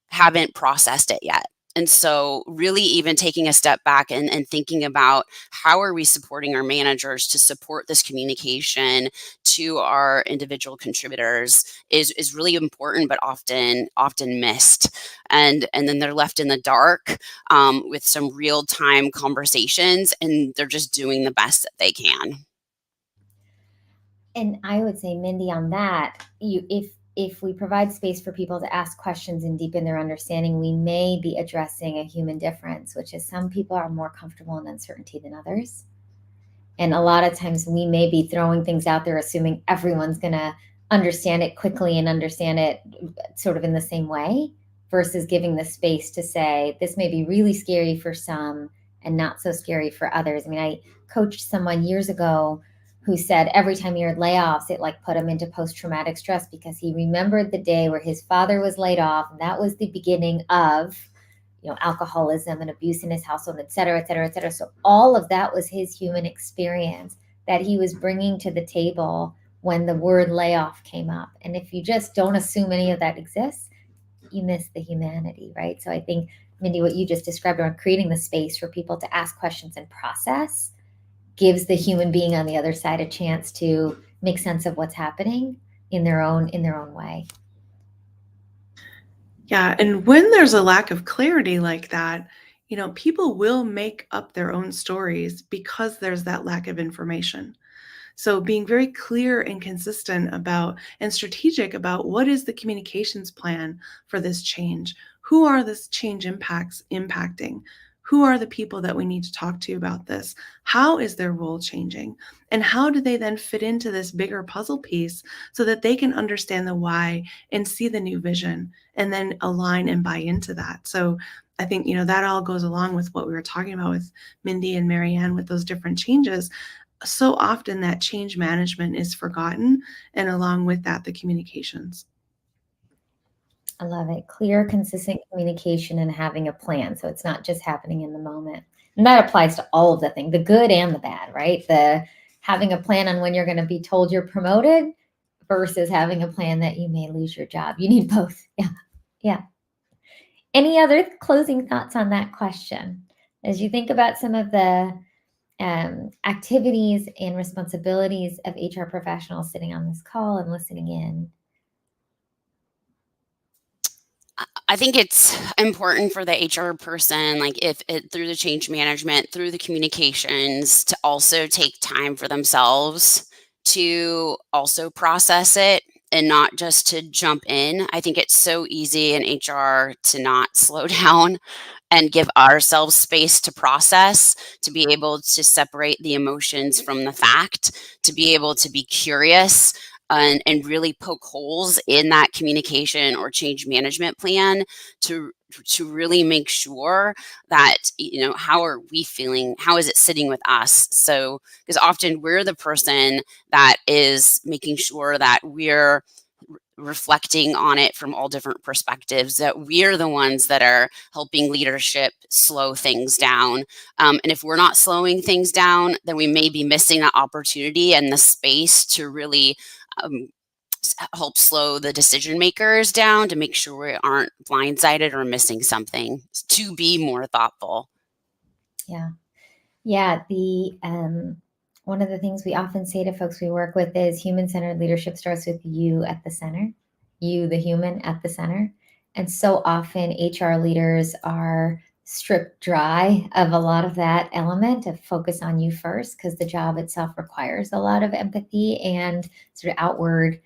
haven't processed it yet. And so really even taking a step back and thinking about how are we supporting our managers to support this communication to our individual contributors is really important, but often missed. And then they're left in the dark with some real-time conversations, and they're just doing the best that they can. And I would say, Mindy, on that, if if we provide space for people to ask questions and deepen their understanding, we may be addressing a human difference, which is some people are more comfortable in uncertainty than others. And a lot of times we may be throwing things out there, assuming everyone's going to understand it quickly and understand it sort of in the same way, versus giving the space to say, this may be really scary for some and not so scary for others. I mean, I coached someone years ago who said every time he heard layoffs, it like put him into post-traumatic stress because he remembered the day where his father was laid off. And that was the beginning of, alcoholism and abuse in his household, et cetera, et cetera, et cetera. So all of that was his human experience that he was bringing to the table when the word layoff came up. And if you just don't assume any of that exists, you miss the humanity, right? So I think, Mindy, what you just described around creating the space for people to ask questions and process gives the human being on the other side a chance to make sense of what's happening in their own way. Yeah, and when there's a lack of clarity like that, people will make up their own stories because there's that lack of information. So being very clear and consistent about and strategic about what is the communications plan for this change? Who are this change impacting? Who are the people that we need to talk to about this? How is their role changing? And how do they then fit into this bigger puzzle piece so that they can understand the why and see the new vision and then align and buy into that? So I think, that all goes along with what we were talking about with Mindy and Marianne with those different changes. So often that change management is forgotten, and along with that, the communications. I love it. Clear, consistent communication and having a plan. So it's not just happening in the moment. And that applies to all of the things, the good and the bad, right? The having a plan on when you're going to be told you're promoted versus having a plan that you may lose your job. You need both. Yeah. Yeah. Any other closing thoughts on that question? As you think about some of the activities and responsibilities of HR professionals sitting on this call and listening in. I think it's important for the HR person, like if it through the change management, through the communications, to also take time for themselves to also process it and not just to jump in. I think it's so easy in HR to not slow down and give ourselves space to process, to be able to separate the emotions from the fact, to be able to be curious and really poke holes in that communication or change management plan to really make sure that, how are we feeling? How is it sitting with us? So, because often we're the person that is making sure that we're reflecting on it from all different perspectives, that we're the ones that are helping leadership slow things down. And if we're not slowing things down, then we may be missing that opportunity and the space to really help slow the decision makers down, to make sure we aren't blindsided or missing something, to be more thoughtful. Yeah. Yeah. One of the things we often say to folks we work with is human-centered leadership starts with you at the center, you, the human, at the center. And so often HR leaders are stripped dry of a lot of that element of focus on you first, because the job itself requires a lot of empathy and sort of outward,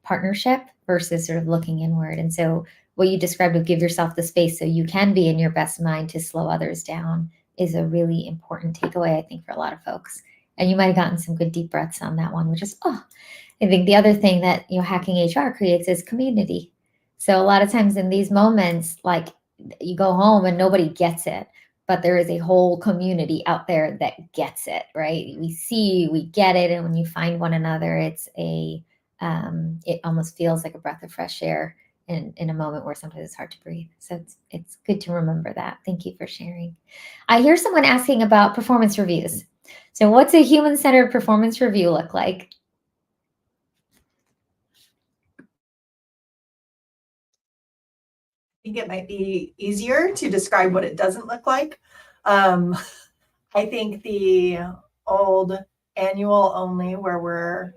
partnership versus sort of looking inward. And so what you described of give yourself the space so you can be in your best mind to slow others down is a really important takeaway, I think, for a lot of folks. And you might have gotten some good deep breaths on that one, which is, I think the other thing that, hacking HR creates is community. So a lot of times in these moments, like you go home and nobody gets it, but there is a whole community out there that gets it, right? We see, we get it. And when you find one another, it almost feels like a breath of fresh air in a moment where sometimes it's hard to breathe. So it's good to remember that. Thank you for sharing. I hear someone asking about performance reviews. So what's a human-centered performance review look like? I think it might be easier to describe what it doesn't look like. I think the old annual only, where we're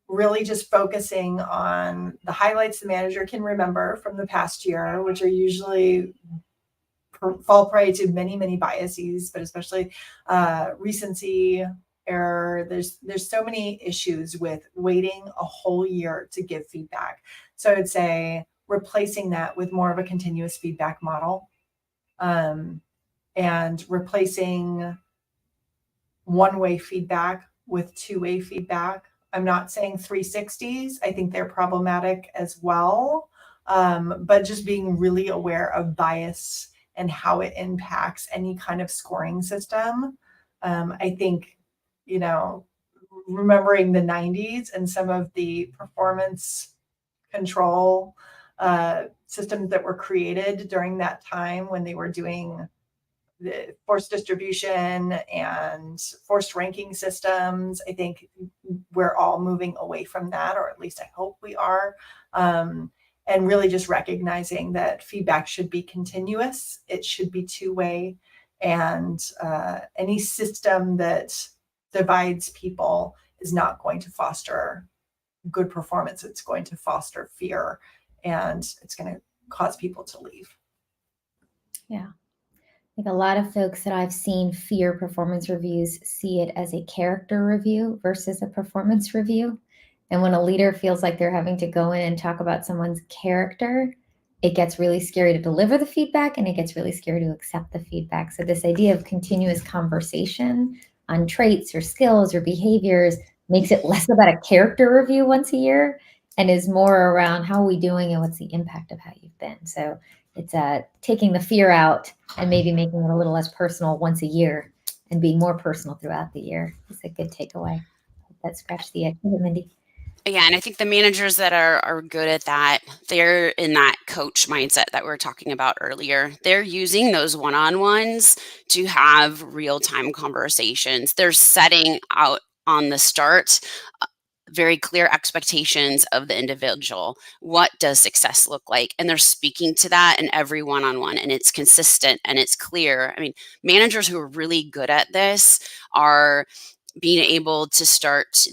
really just focusing on the highlights the manager can remember from the past year, which are usually fall prey to many, many biases, but especially recency, error. There's so many issues with waiting a whole year to give feedback. So I would say replacing that with more of a continuous feedback model, and replacing one-way feedback with two-way feedback. I'm not saying 360s. I think they're problematic as well. But just being really aware of bias and how it impacts any kind of scoring system. I think, remembering the 90s and some of the performance control systems that were created during that time when they were doing the forced distribution and forced ranking systems. I think we're all moving away from that, or at least I hope we are. And really just recognizing that feedback should be continuous. It should be two-way. And any system that divides people is not going to foster good performance. It's going to foster fear, and it's going to cause people to leave. Yeah. I think a lot of folks that I've seen fear performance reviews see it as a character review versus a performance review. And when a leader feels like they're having to go in and talk about someone's character, it gets really scary to deliver the feedback, and it gets really scary to accept the feedback. So this idea of continuous conversation on traits or skills or behaviors makes it less about a character review once a year and is more around how are we doing and what's the impact of how you've been. So it's taking the fear out and maybe making it a little less personal once a year and being more personal throughout the year. It's a good takeaway. That scratched the itch. Mindy. Yeah, and I think the managers that are good at that, they're in that coach mindset that we were talking about earlier. They're using those one-on-ones to have real-time conversations. They're setting out on the start very clear expectations of the individual. What does success look like? And they're speaking to that in every one-on-one, and it's consistent and it's clear. I mean, managers who are really good at this are being able to start,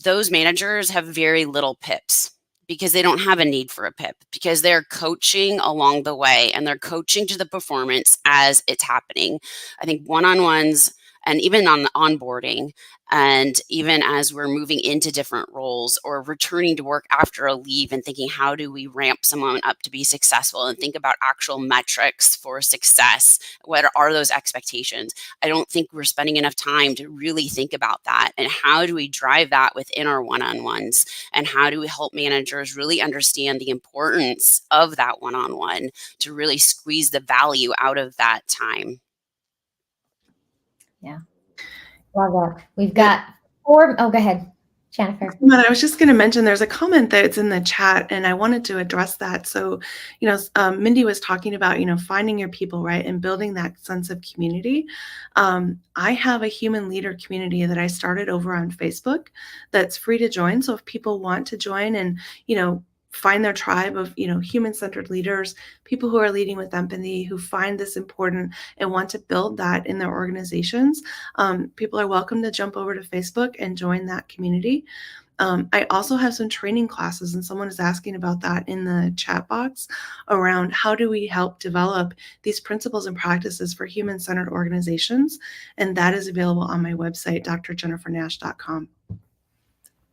those managers have very little pips because they don't have a need for a pip, because they're coaching along the way and they're coaching to the performance as it's happening. I think one-on-ones and even on the onboarding, and even as we're moving into different roles or returning to work after a leave and thinking, how do we ramp someone up to be successful, and think about actual metrics for success? What are those expectations? I don't think we're spending enough time to really think about that. And how do we drive that within our one-on-ones? And how do we help managers really understand the importance of that one-on-one to really squeeze the value out of that time? Yeah. Love that. We've got 4. Oh, go ahead, Jennifer. I was just going to mention there's a comment that's in the chat, and I wanted to address that. So, Mindy was talking about, finding your people, right, and building that sense of community. I have a human leader community that I started over on Facebook that's free to join. So if people want to join and, find their tribe of, human-centered leaders, people who are leading with empathy, who find this important and want to build that in their organizations, people are welcome to jump over to Facebook and join that community. I also have some training classes, and someone is asking about that in the chat box around how do we help develop these principles and practices for human-centered organizations, and that is available on my website, drjennifernash.com.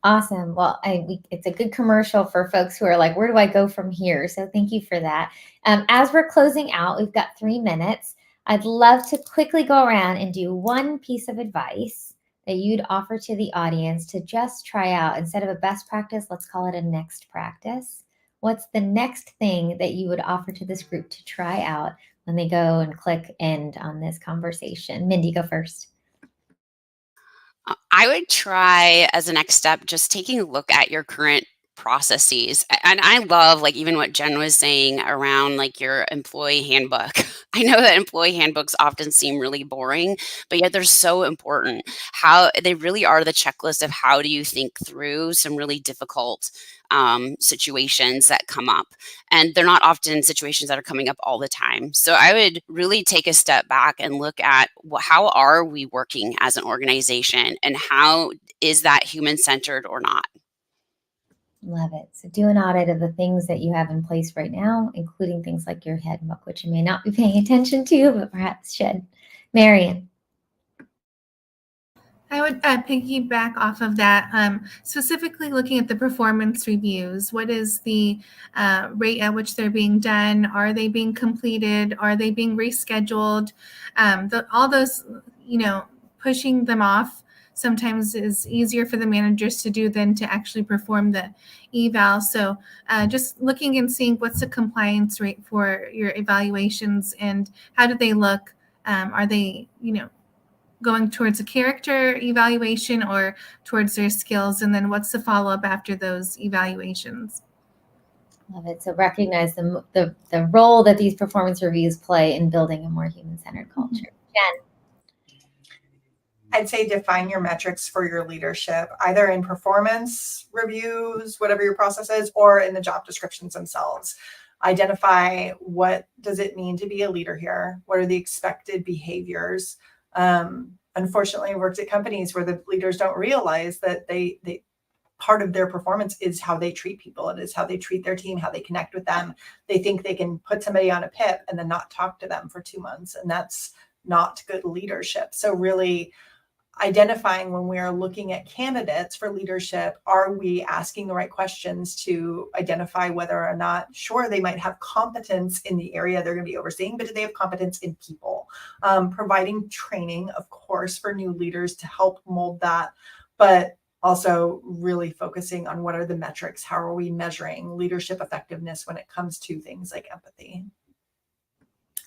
Awesome. Well, it's a good commercial for folks who are like, where do I go from here? So thank you for that. As we're closing out, we've got 3 minutes. I'd love to quickly go around and do one piece of advice that you'd offer to the audience to just try out. Instead of a best practice, let's call it a next practice. What's the next thing that you would offer to this group to try out when they go and click end on this conversation? Mindy, go first. I would try, as a next step, just taking a look at your current processes. And I love, like, even what Jen was saying around like your employee handbook. I know that employee handbooks often seem really boring, but yet they're so important. How they really are the checklist of how do you think through some really difficult situations that come up. And they're not often situations that are coming up all the time. So I would really take a step back and look at how are we working as an organization, and how is that human-centered or not? Love it. So do an audit of the things that you have in place right now, including things like your handbook, which you may not be paying attention to, but perhaps should. Marian. I would piggyback off of that, specifically looking at the performance reviews. What is the rate at which they're being done? Are they being completed? Are they being rescheduled? All those, pushing them off sometimes is easier for the managers to do than to actually perform the eval. So just looking and seeing what's the compliance rate for your evaluations and how do they look? Are they, going towards a character evaluation or towards their skills? And then what's the follow-up after those evaluations? Love it. So recognize the role that these performance reviews play in building a more human-centered culture. Jen. I'd say define your metrics for your leadership, either in performance reviews, whatever your process is, or in the job descriptions themselves. Identify what does it mean to be a leader here? What are the expected behaviors? Unfortunately, I worked at companies where the leaders don't realize that they part of their performance is how they treat people. It is how they treat their team, how they connect with them. They think they can put somebody on a PIP and then not talk to them for 2 months. And that's not good leadership. So really identifying when we are looking at candidates for leadership, are we asking the right questions to identify whether or not, sure, they might have competence in the area they're going to be overseeing, but do they have competence in people? Providing training, of course, for new leaders to help mold that, but also really focusing on what are the metrics? How are we measuring leadership effectiveness when it comes to things like empathy?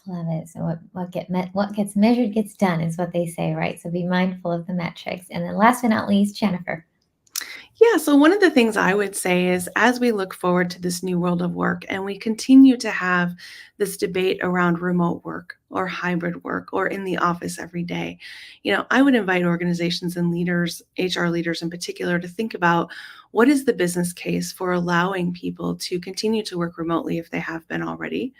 Love it. So what gets measured gets done is what they say, right? So be mindful of the metrics. And then last but not least, Jennifer. Yeah, so one of the things I would say is as we look forward to this new world of work and we continue to have this debate around remote work or hybrid work or in the office every day, I would invite organizations and leaders, HR leaders in particular, to think about what is the business case for allowing people to continue to work remotely if they have been already.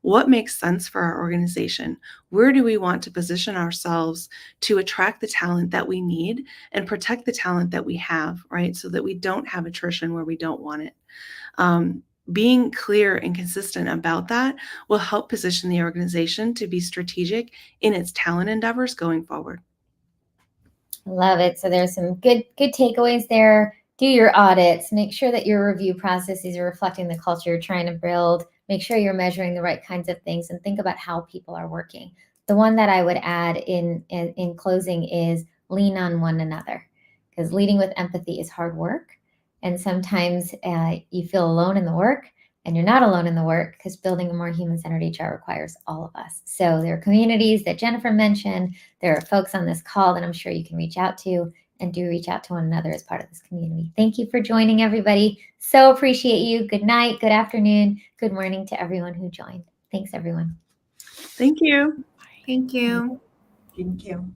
What makes sense for our organization? Where do we want to position ourselves to attract the talent that we need and protect the talent that we have, right? So that we don't have attrition where we don't want it. Being clear and consistent about that will help position the organization to be strategic in its talent endeavors going forward. Love it. So there's some good takeaways there. Do your audits. Make sure that your review processes are reflecting the culture you're trying to build. Make sure you're measuring the right kinds of things and think about how people are working. The one that I would add in closing is lean on one another, because leading with empathy is hard work. And sometimes you feel alone in the work, and you're not alone in the work because building a more human-centered HR requires all of us. So there are communities that Jennifer mentioned. There are folks on this call that I'm sure you can reach out to, and do reach out to one another as part of this community. Thank you for joining, everybody. So appreciate you. Good night, good afternoon, good morning to everyone who joined. Thanks, everyone. Thank you. Thank you. Thank you.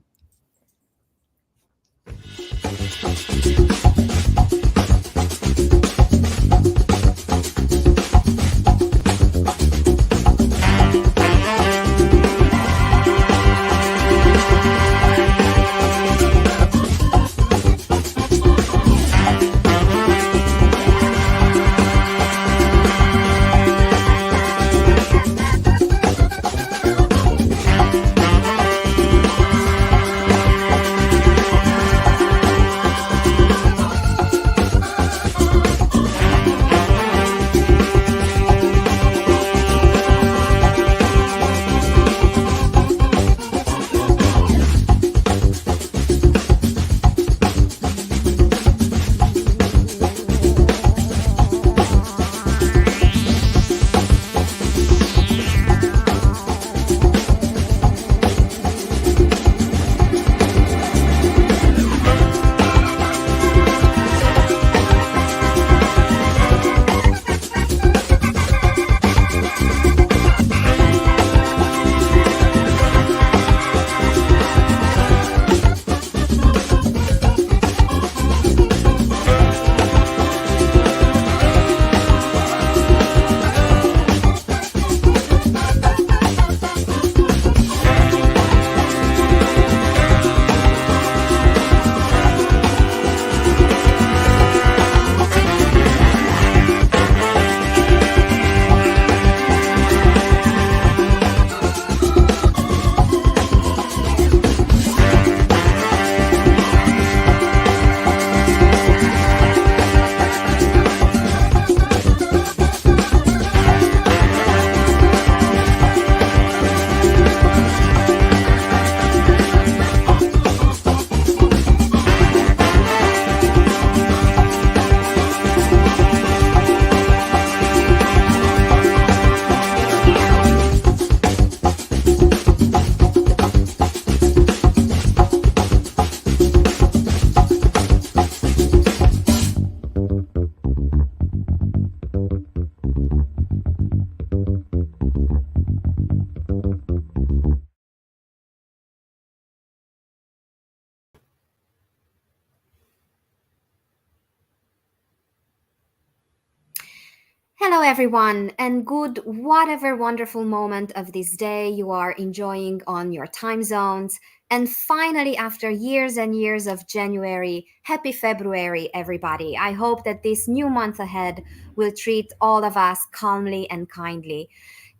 Hello, everyone, and good whatever wonderful moment of this day you are enjoying on your time zones. And finally, after years and years of January, happy February, everybody. I hope that this new month ahead will treat all of us calmly and kindly.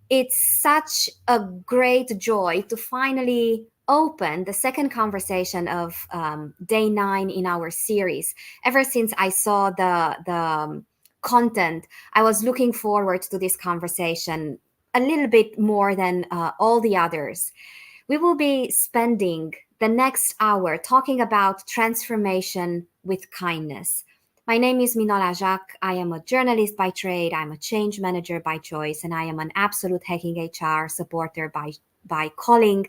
It's such a great joy to finally open the second conversation of day 9 in our series. Ever since I saw the content, I was looking forward to this conversation a little bit more than all the others. We will be spending the next hour talking about transformation with kindness. My name is Minola Jacques. I am a journalist by trade. I'm a change manager by choice, and I am an absolute Hacking HR supporter by calling.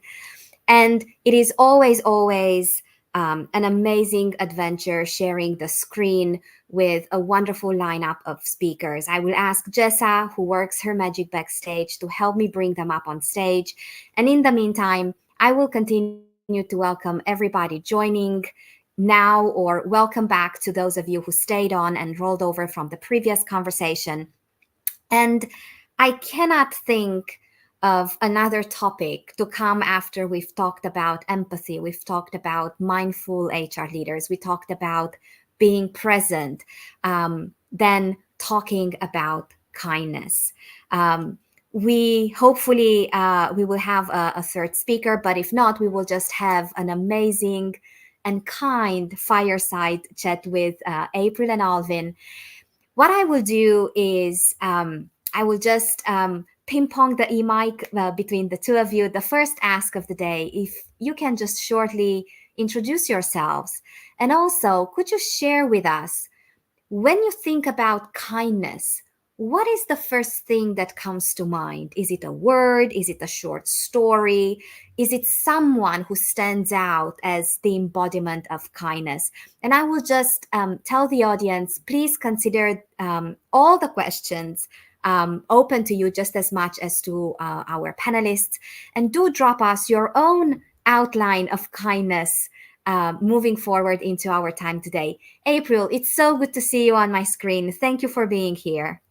And it is always an amazing adventure sharing the screen with a wonderful lineup of speakers. I will ask Jessa, who works her magic backstage, to help me bring them up on stage. And in the meantime, I will continue to welcome everybody joining now, or welcome back to those of you who stayed on and rolled over from the previous conversation. And I cannot think of another topic to come after we've talked about empathy, we've talked about mindful HR leaders, we talked about being present, then talking about kindness. We hopefully we will have a third speaker, but if not, we will just have an amazing and kind fireside chat with April and Alvin. What I will do is I will just ping pong the e-mic between the two of you. The first ask of the day, if you can just shortly introduce yourselves. And also, could you share with us, when you think about kindness, what is the first thing that comes to mind? Is it a word? Is it a short story? Is it someone who stands out as the embodiment of kindness? And I will just tell the audience, please consider all the questions open to you just as much as to our panelists. And do drop us your own outline of kindness moving forward into our time today. April, it's so good to see you on my screen. Thank you for being here.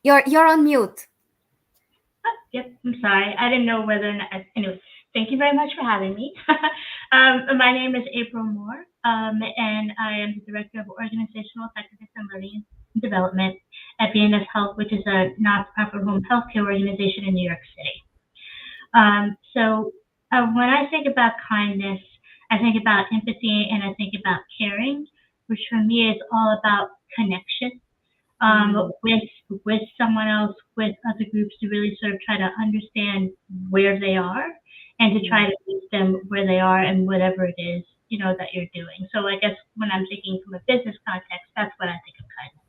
You're on mute. Oh, yep, I'm sorry. I didn't know whether or not. Anyway, thank you very much for having me. My name is April Moore, and I am the Director of Organizational Effectiveness and Learning and Development at BNS Health, which is a not-for-profit home healthcare organization in New York City. When I think about kindness, I think about empathy and I think about caring, which for me is all about connection. With someone else, with other groups, to really sort of try to understand where they are and to try to meet them where they are and whatever it is, that you're doing. So I guess when I'm thinking from a business context, that's what I think of kindness.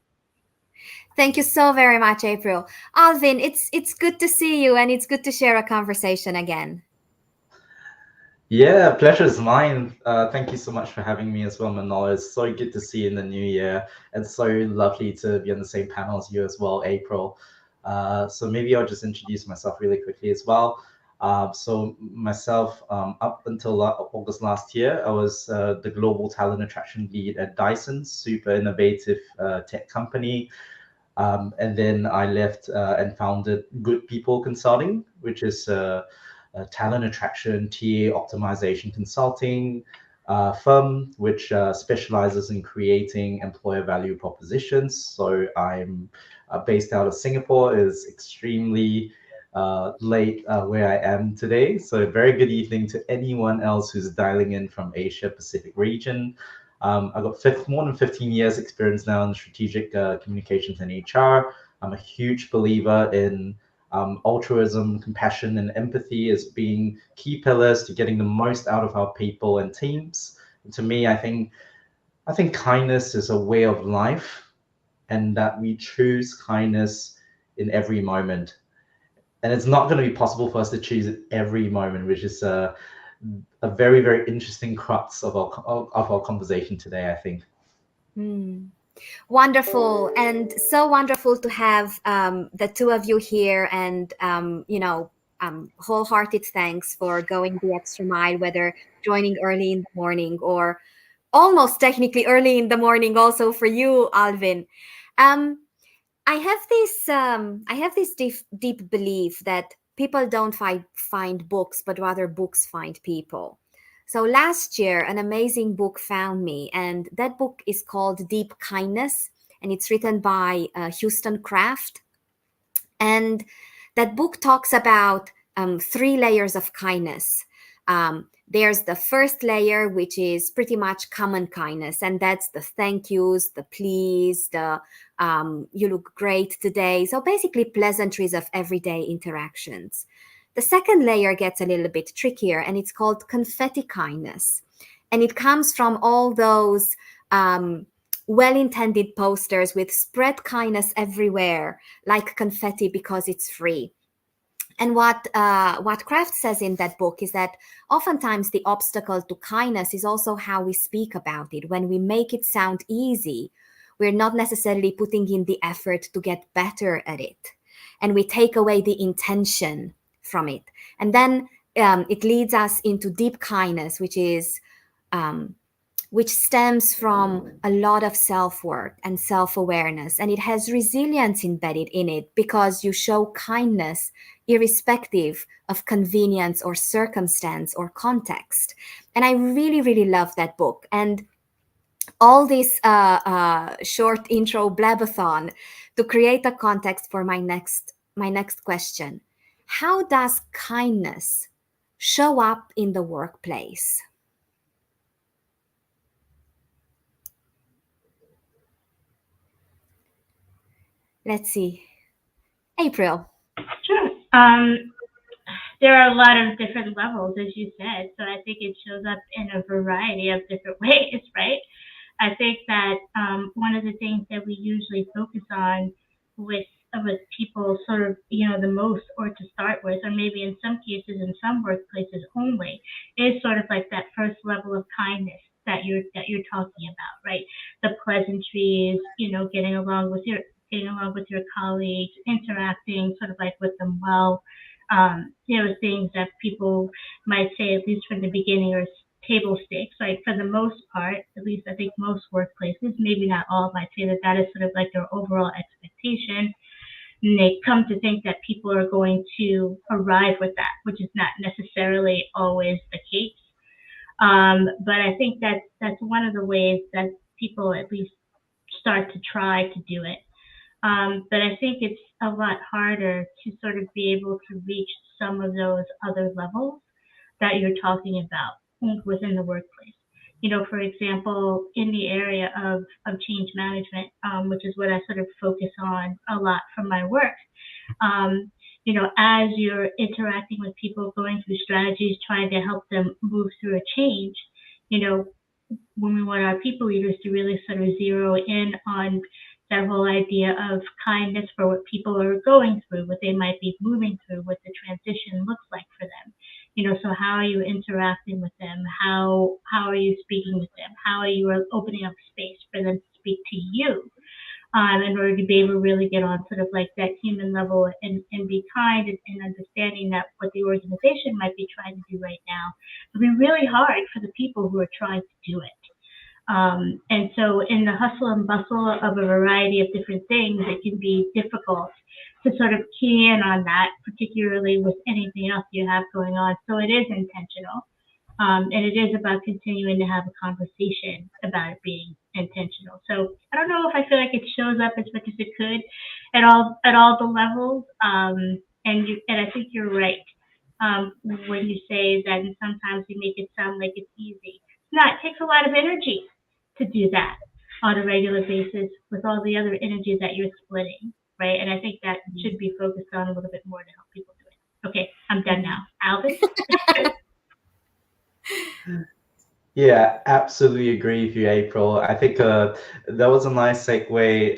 Thank you so very much, April. Alvin, it's good to see you, and it's good to share a conversation again. Yeah, pleasure is mine. Thank you so much for having me as well, Manola. It's so good to see you in the new year, and so lovely to be on the same panel as you as well, April. So maybe I'll just introduce myself really quickly as well. So myself, up until August last year, I was the global talent attraction lead at Dyson, super innovative tech company. And then I left and founded Good People Consulting, which is talent attraction, TA optimization consulting firm, which specializes in creating employer value propositions. So I'm based out of Singapore. It is extremely late where I am today. So very good evening to anyone else who's dialing in from Asia Pacific region. I've got more than 15 years experience now in strategic communications and HR. I'm a huge believer in altruism, compassion, and empathy as being key pillars to getting the most out of our people and teams. And to me, I think kindness is a way of life, and that we choose kindness in every moment. And it's not going to be possible for us to choose it every moment, which is a very, very interesting crux of our conversation today, I think. Wonderful, and so wonderful to have the two of you here, and wholehearted thanks for going the extra mile, whether joining early in the morning or almost technically early in the morning also for you, Alvin. I have this deep belief that people don't find books, but rather books find people. So last year, an amazing book found me, and that book is called Deep Kindness, and it's written by Houston Kraft. And that book talks about 3 layers of kindness. There's the first layer, which is pretty much common kindness, and that's the thank yous, the please, the you look great today. So basically pleasantries of everyday interactions. The second layer gets a little bit trickier, and it's called confetti kindness. And it comes from all those well-intended posters with spread kindness everywhere, like confetti because it's free. And what Kraft says in that book is that oftentimes the obstacle to kindness is also how we speak about it. When we make it sound easy, we're not necessarily putting in the effort to get better at it. And we take away the intention from it. And then it leads us into deep kindness, which stems from a lot of self-worth and self-awareness. And it has resilience embedded in it because you show kindness irrespective of convenience or circumstance or context. And I really, really love that book. And all this short intro blabathon to create a context for my next question. How does kindness show up in the workplace? Let's see. April. Sure. There are a lot of different levels, as you said. So I think it shows up in a variety of different ways, right? I think that one of the things that we usually focus on with people sort of, the most, or to start with, or maybe in some cases, in some workplaces only, is sort of like that first level of kindness that you're talking about, right? The pleasantries, getting along with your colleagues, interacting sort of like with them well, things that people might say, at least from the beginning, are table stakes. Like for the most part, at least I think most workplaces, maybe not all, might say that is sort of like their overall expectation. And they come to think that people are going to arrive with that, which is not necessarily always the case. But I think that's one of the ways that people at least start to try to do it. But I think it's a lot harder to sort of be able to reach some of those other levels that you're talking about within the workplace. For example, in the area of change management, which is what I sort of focus on a lot from my work, as you're interacting with people, going through strategies, trying to help them move through a change, when we want our people leaders to really sort of zero in on that whole idea of kindness for what people are going through, what they might be moving through, what the transition looks like for them. So how are you interacting with them? How are you speaking with them? How are you opening up space for them to speak to you in order to be able to really get on sort of like that human level and be kind and understanding that what the organization might be trying to do right now will be really hard for the people who are trying to do it. And so in the hustle and bustle of a variety of different things, it can be difficult to sort of key in on that, particularly with anything else you have going on. So it is intentional. And it is about continuing to have a conversation about it being intentional. So I don't know if I feel like it shows up as much as it could at all the levels. And I think you're right when you say that, and sometimes you make it sound like it's easy. No, it takes a lot of energy to do that on a regular basis with all the other energy that you're splitting, right? And I think that should be focused on a little bit more to help people do it. Okay, I'm done now. Alvin? Yeah, absolutely agree with you, April. I think that was a nice segue,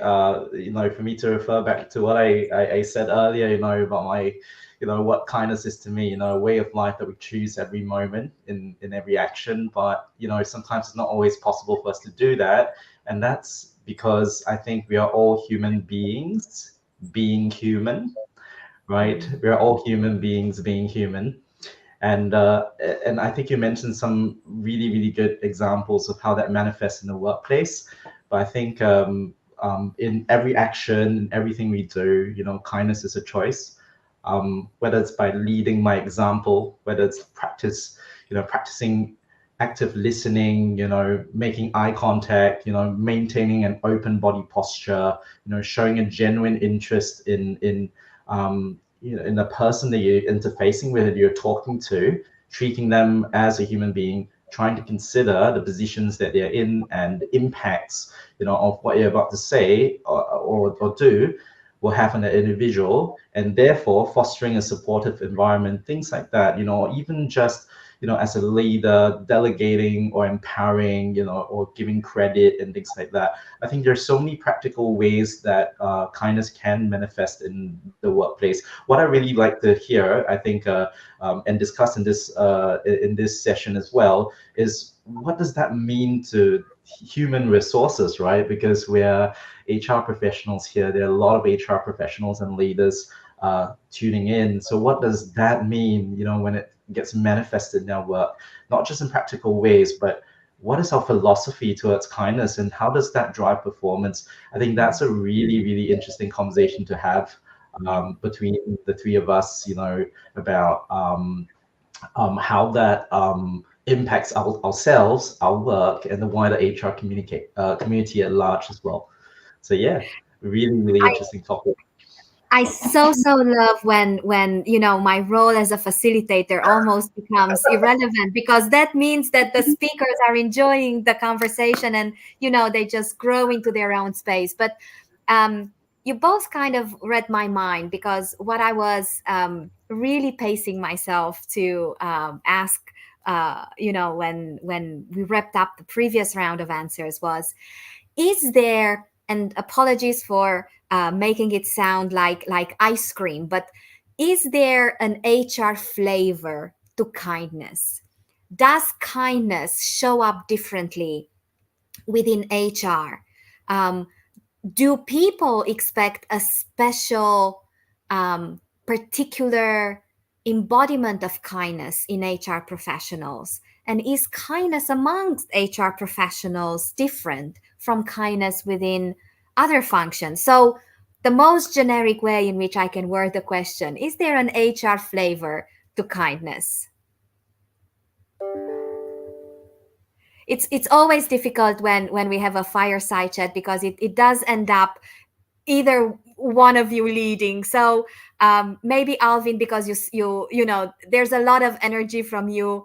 for me to refer back to what I said earlier, about my, what kindness is to me, a way of life that we choose every moment in every action. But, sometimes it's not always possible for us to do that. And that's because I think we are all human beings being human, right? We are all human beings being human. And I think you mentioned some really, really good examples of how that manifests in the workplace. But I think in every action, in everything we do, kindness is a choice. Whether it's by leading by example, whether it's practicing active listening, making eye contact, maintaining an open body posture, showing a genuine interest in the person that you're interfacing with, that you're talking to, treating them as a human being, trying to consider the positions that they're in and the impacts, of what you're about to say or do will have on the individual, and therefore fostering a supportive environment, things like that, or even just, as a leader, delegating or empowering, or giving credit and things like that. I think there's so many practical ways that kindness can manifest in the workplace. What I really like to hear, I think, and discuss in this session as well, is what does that mean to human resources, right? Because we're HR professionals here. There are a lot of HR professionals and leaders tuning in. So what does that mean, when it gets manifested in our work, not just in practical ways, but what is our philosophy towards kindness and how does that drive performance? I think that's a really, really interesting conversation to have between the three of us, about how that impacts ourselves, our work, and the wider HR community at large as well. So yeah, really, really interesting topic. I so love when my role as a facilitator almost becomes irrelevant, because that means that the speakers are enjoying the conversation and they just grow into their own space. But you both kind of read my mind, because what I was really pacing myself to ask when we wrapped up the previous round of answers was, is there, and apologies for making it sound like ice cream, but is there an HR flavor to kindness? Does kindness show up differently within HR? Do people expect a special, particular embodiment of kindness in HR professionals? And is kindness amongst HR professionals different from kindness within other functions? So the most generic way in which I can word the question, is there an HR flavor to kindness? It's always difficult when we have a fireside chat, because it does end up either one of you leading. So maybe Alvin, because you there's a lot of energy from you,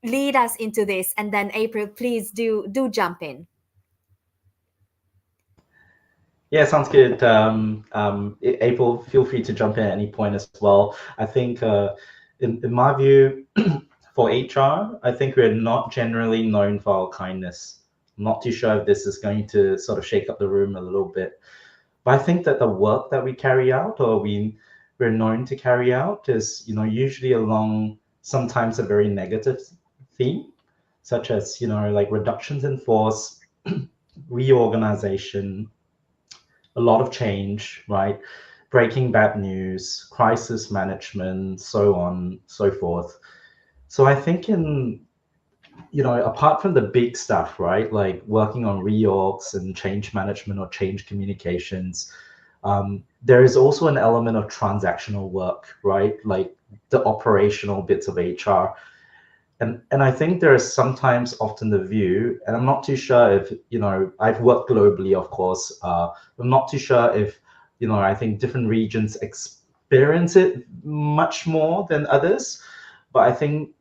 lead us into this, and then April, please do jump in. Yeah, sounds good. April, feel free to jump in at any point as well. I think, in my view, for HR, I think we're not generally known for our kindness. I'm not too sure if this is going to sort of shake up the room a little bit. But I think that the work that we carry out, or we're known to carry out, is usually along sometimes a very negative theme, such as like reductions in force, reorganization, a lot of change, right? Breaking bad news, crisis management, so on, so forth. So I think apart from the big stuff, right, like working on reorgs and change management or change communications, there is also an element of transactional work, right? Like the operational bits of HR. And I think there is sometimes often the view, and I'm not too sure if, I've worked globally, of course. I'm not too sure if, I think different regions experience it much more than others. But I think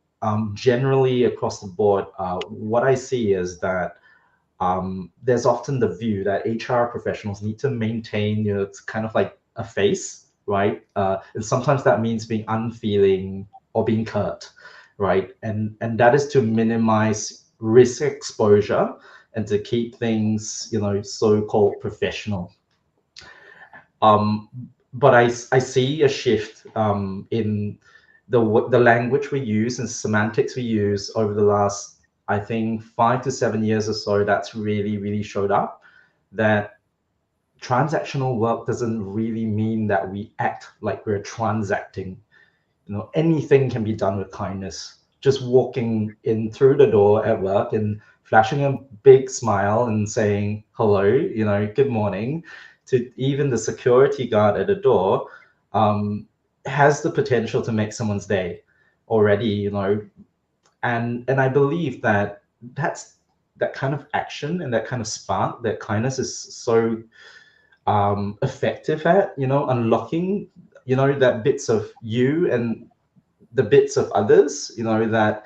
generally across the board, what I see is that there's often the view that HR professionals need to maintain, it's kind of like a face, right? And sometimes that means being unfeeling or being curt, right? And that is to minimize risk exposure and to keep things, so-called professional. But I see a shift in the language we use and semantics we use over the last, I think, 5 to 7 years or so. That's really, really showed up that transactional work doesn't really mean that we act like we're transacting. anything can be done with kindness. Just walking in through the door at work and flashing a big smile and saying hello, good morning, to even the security guard at the door, has the potential to make someone's day already, and I believe that that kind of action and that kind of spark that kindness is so effective at, unlocking, that bits of you and the bits of others, that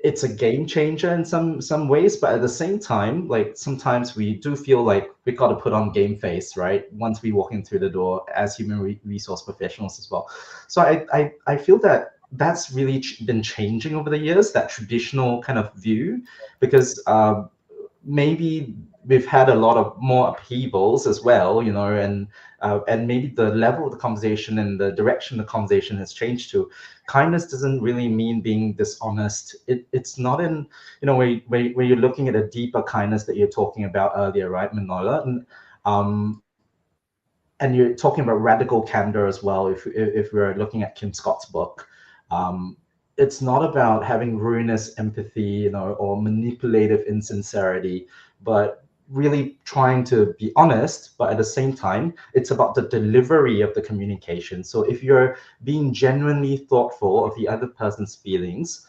it's a game changer in some ways, but at the same time, like sometimes we do feel like we got to put on game face, right? Once we walk in through the door as human resource professionals as well. So I feel that that's really been changing over the years, that traditional kind of view, because maybe we've had a lot of more upheavals as well, and maybe the level of the conversation and the direction the conversation has changed to. Kindness doesn't really mean being dishonest. It's not in, where you're looking at a deeper kindness that you're talking about earlier, right, Manola? And you're talking about radical candor as well. If we're looking at Kim Scott's book, it's not about having ruinous empathy, or manipulative insincerity, but really trying to be honest. But at the same time, it's about the delivery of the communication. So if you're being genuinely thoughtful of the other person's feelings,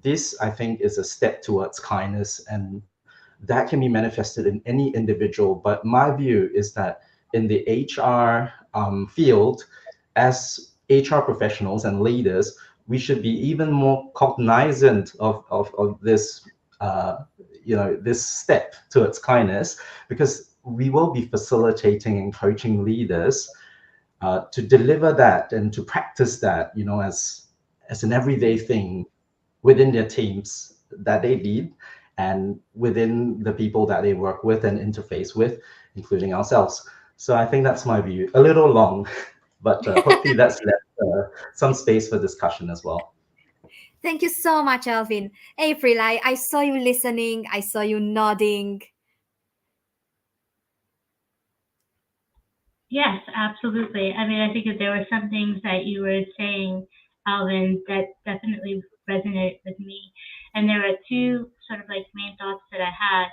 this, I think, is a step towards kindness, and that can be manifested in any individual. But my view is that in the HR field, as HR professionals and leaders, we should be even more cognizant of this, this step towards kindness, because we will be facilitating and coaching leaders to deliver that and to practice that, as an everyday thing within their teams that they lead and within the people that they work with and interface with, including ourselves. So I think that's my view. A little long, but hopefully that's left some space for discussion as well. Thank you so much, Alvin. April, I saw you listening. I saw you nodding. Yes, absolutely. I mean, I think that there were some things that you were saying, Alvin, that definitely resonated with me. And there are two sort of like main thoughts that I had.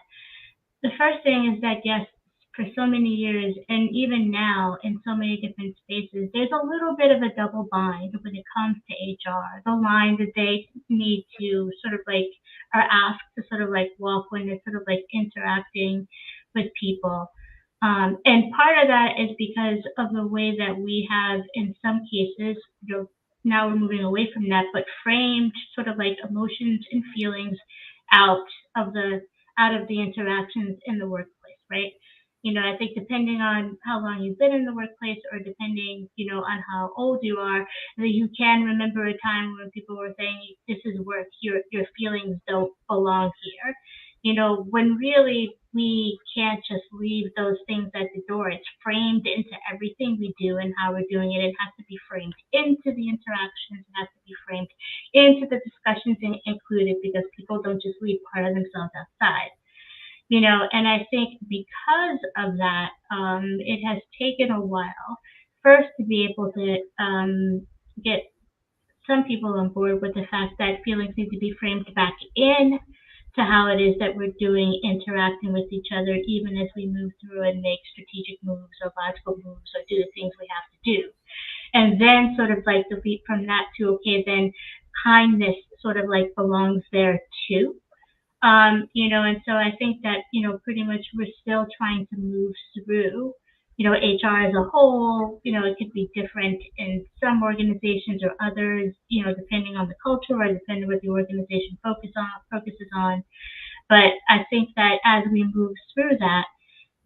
The first thing is that, yes, for so many years, and even now in so many different spaces, there's a little bit of a double bind when it comes to HR. The line that they need to sort of like, are asked to sort of like walk when they're sort of like interacting with people. And part of that is because of the way that we have, in some cases, now we're moving away from that, but framed sort of like emotions and feelings out of the interactions in the workplace, right? I think depending on how long you've been in the workplace, or depending, on how old you are, that you can remember a time when people were saying, this is work, your feelings don't belong here. When really we can't just leave those things at the door. It's framed into everything we do and how we're doing it. It has to be framed into the interactions. It has to be framed into the discussions and included, because people don't just leave part of themselves outside. And I think because of that, it has taken a while first to be able to get some people on board with the fact that feelings need to be framed back in to how it is that we're doing, interacting with each other, even as we move through and make strategic moves or logical moves or do the things we have to do. And then sort of like the leap from that to, okay, then kindness sort of like belongs there too. And so I think that, pretty much we're still trying to move through, HR as a whole. It could be different in some organizations or others, depending on the culture or depending on what the organization focuses on. But I think that as we move through that,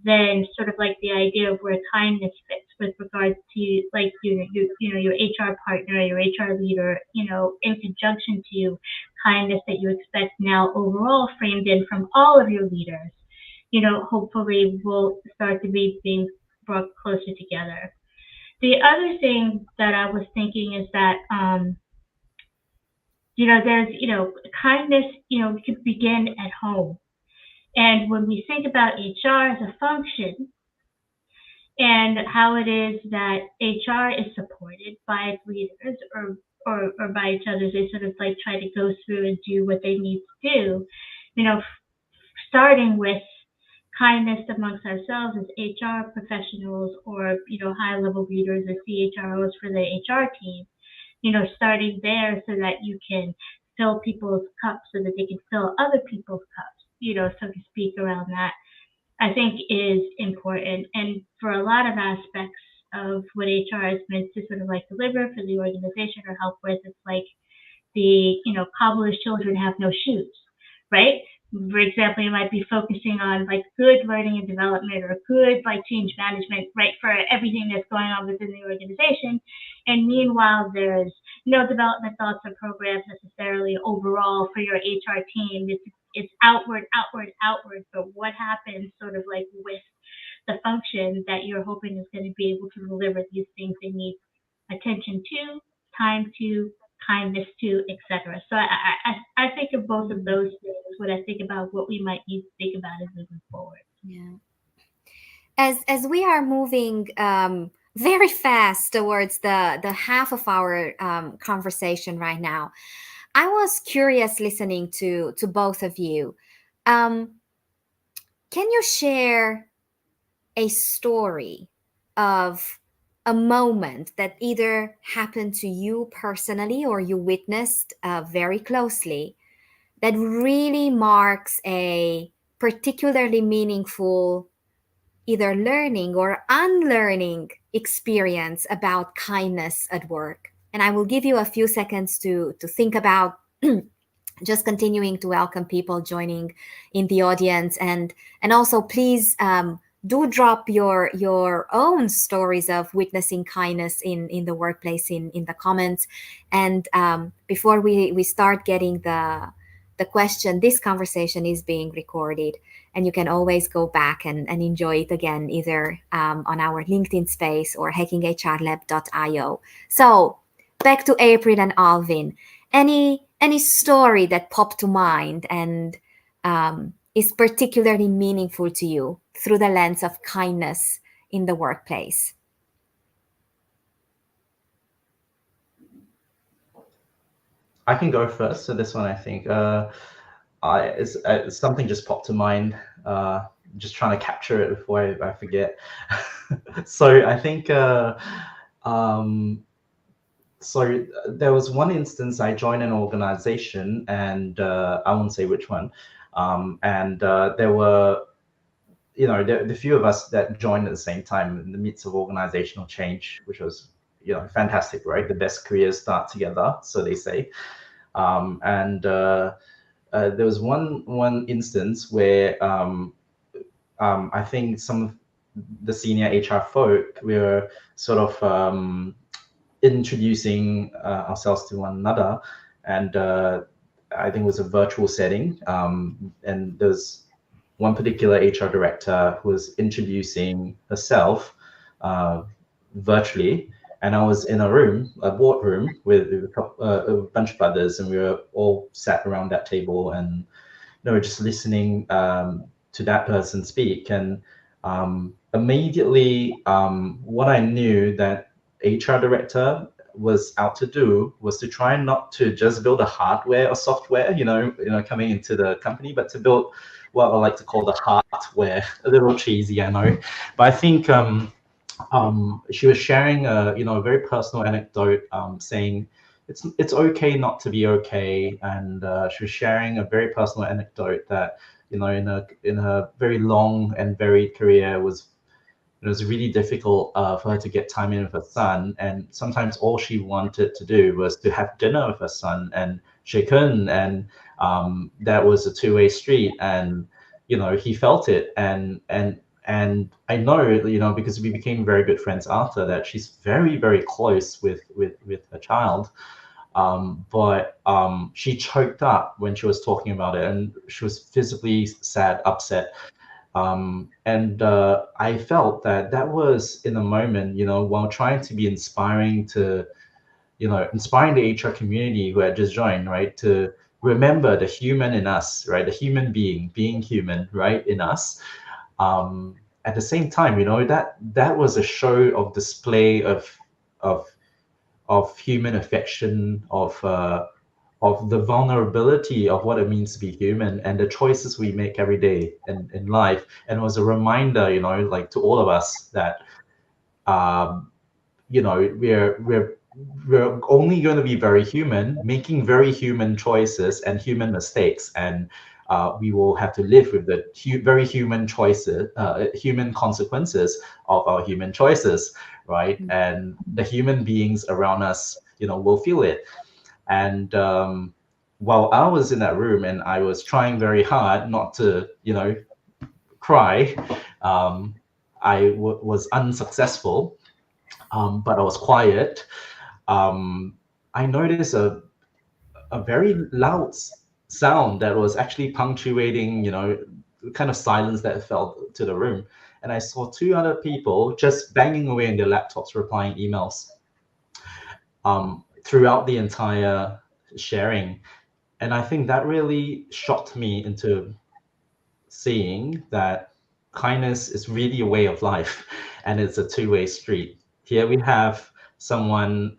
then sort of like the idea of where kindness fits with regards to like your HR partner, your HR leader, in conjunction to kindness that you expect now overall framed in from all of your leaders, hopefully will start to be being brought closer together. The other thing that I was thinking is that there's kindness could begin at home. And when we think about HR as a function, and how it is that HR is supported by its leaders or by each other. They sort of like try to go through and do what they need to do, you know, starting with kindness amongst ourselves as HR professionals or, you know, high level leaders or CHROs for the HR team, you know, starting there so that you can fill people's cups so that they can fill other people's cups, you know, so to speak, around that, I think is important. And for a lot of aspects of what HR is meant to sort of like deliver for the organization or help with, it's like the, you know, cobbler's children have no shoes, right? For example, you might be focusing on like good learning and development or good like change management, right, for everything that's going on within the organization. And meanwhile, there's no development thoughts or programs necessarily overall for your HR team. It's outward, outward, outward. But what happens sort of like with the function that you're hoping is going to be able to deliver these things they need attention to, time to, kindness to, etc. So I think of both of those things when I think about what we might need to think about as moving forward. Yeah. As we are moving very fast towards the half of our conversation right now, I was curious listening to both of you. Can you share a story of a moment that either happened to you personally or you witnessed very closely that really marks a particularly meaningful either learning or unlearning experience about kindness at work? And I will give you a few seconds to think about just continuing to welcome people joining in the audience. And also please do drop your own stories of witnessing kindness in the workplace in the comments. And before we start getting the question, this conversation is being recorded, and you can always go back and enjoy it again, either on our LinkedIn space or hackinghrlab.io. So back to April and Alvin. Any story that popped to mind and is particularly meaningful to you through the lens of kindness in the workplace? I can go first. So this one, I think, something just popped to mind. Just trying to capture it before I forget. So I think, so there was one instance I joined an organization, and I won't say which one. And there were, the few of us that joined at the same time in the midst of organizational change, which was, fantastic, right? The best careers start together, so they say. And there was one instance where I think some of the senior HR folk, we were sort of introducing ourselves to one another, and I think it was a virtual setting, and there's one particular HR director who was introducing herself virtually, and I was in a boardroom with a bunch of others, and we were all sat around that table and just listening to that person speak. And immediately, what I knew that HR director was out to do was to try not to just build a hardware or software, coming into the company, but to build what I like to call the hardware. A little cheesy, I know, but I think she was sharing a very personal anecdote, saying it's okay not to be okay, and she was sharing a very personal anecdote that in her very long and varied career it was really difficult for her to get time in with her son, and sometimes all she wanted to do was to have dinner with her son, and she couldn't, and that was a two-way street, and he felt it, and I know, because we became very good friends after that, she's very, very close with her child, but she choked up when she was talking about it, and she was visibly sad, upset. And I felt that was in a moment, while trying to be inspiring to, inspiring the HR community who had just joined, right, to remember the human in us, right, the human being human, right, in us. at the same time, that was a show of display of human affection, of the vulnerability of what it means to be human and the choices we make every day in life. And it was a reminder, like to all of us that, we're only going to be very human, making very human choices and human mistakes. And we will have to live with the very human choices, human consequences of our human choices, right? And the human beings around us, will feel it. And while I was in that room and I was trying very hard not to, cry, I was unsuccessful, but I was quiet. I noticed a very loud sound that was actually punctuating, the kind of silence that fell to the room. And I saw two other people just banging away in their laptops, replying emails throughout the entire sharing. And I think that really shocked me into seeing that kindness is really a way of life, and it's a two-way street. Here we have someone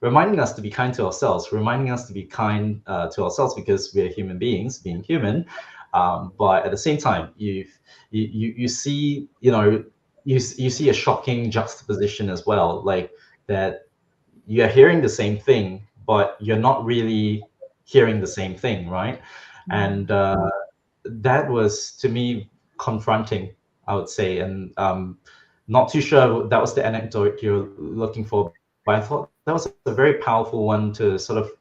reminding us to be kind to ourselves, reminding us to be kind to ourselves because we're human beings, being human. But at the same time, you see, you see a shocking juxtaposition as well, like that you're hearing the same thing, but you're not really hearing the same thing, right? And that was, to me, confronting, I would say. And not too sure that was the anecdote you're looking for, but I thought that was a very powerful one to sort of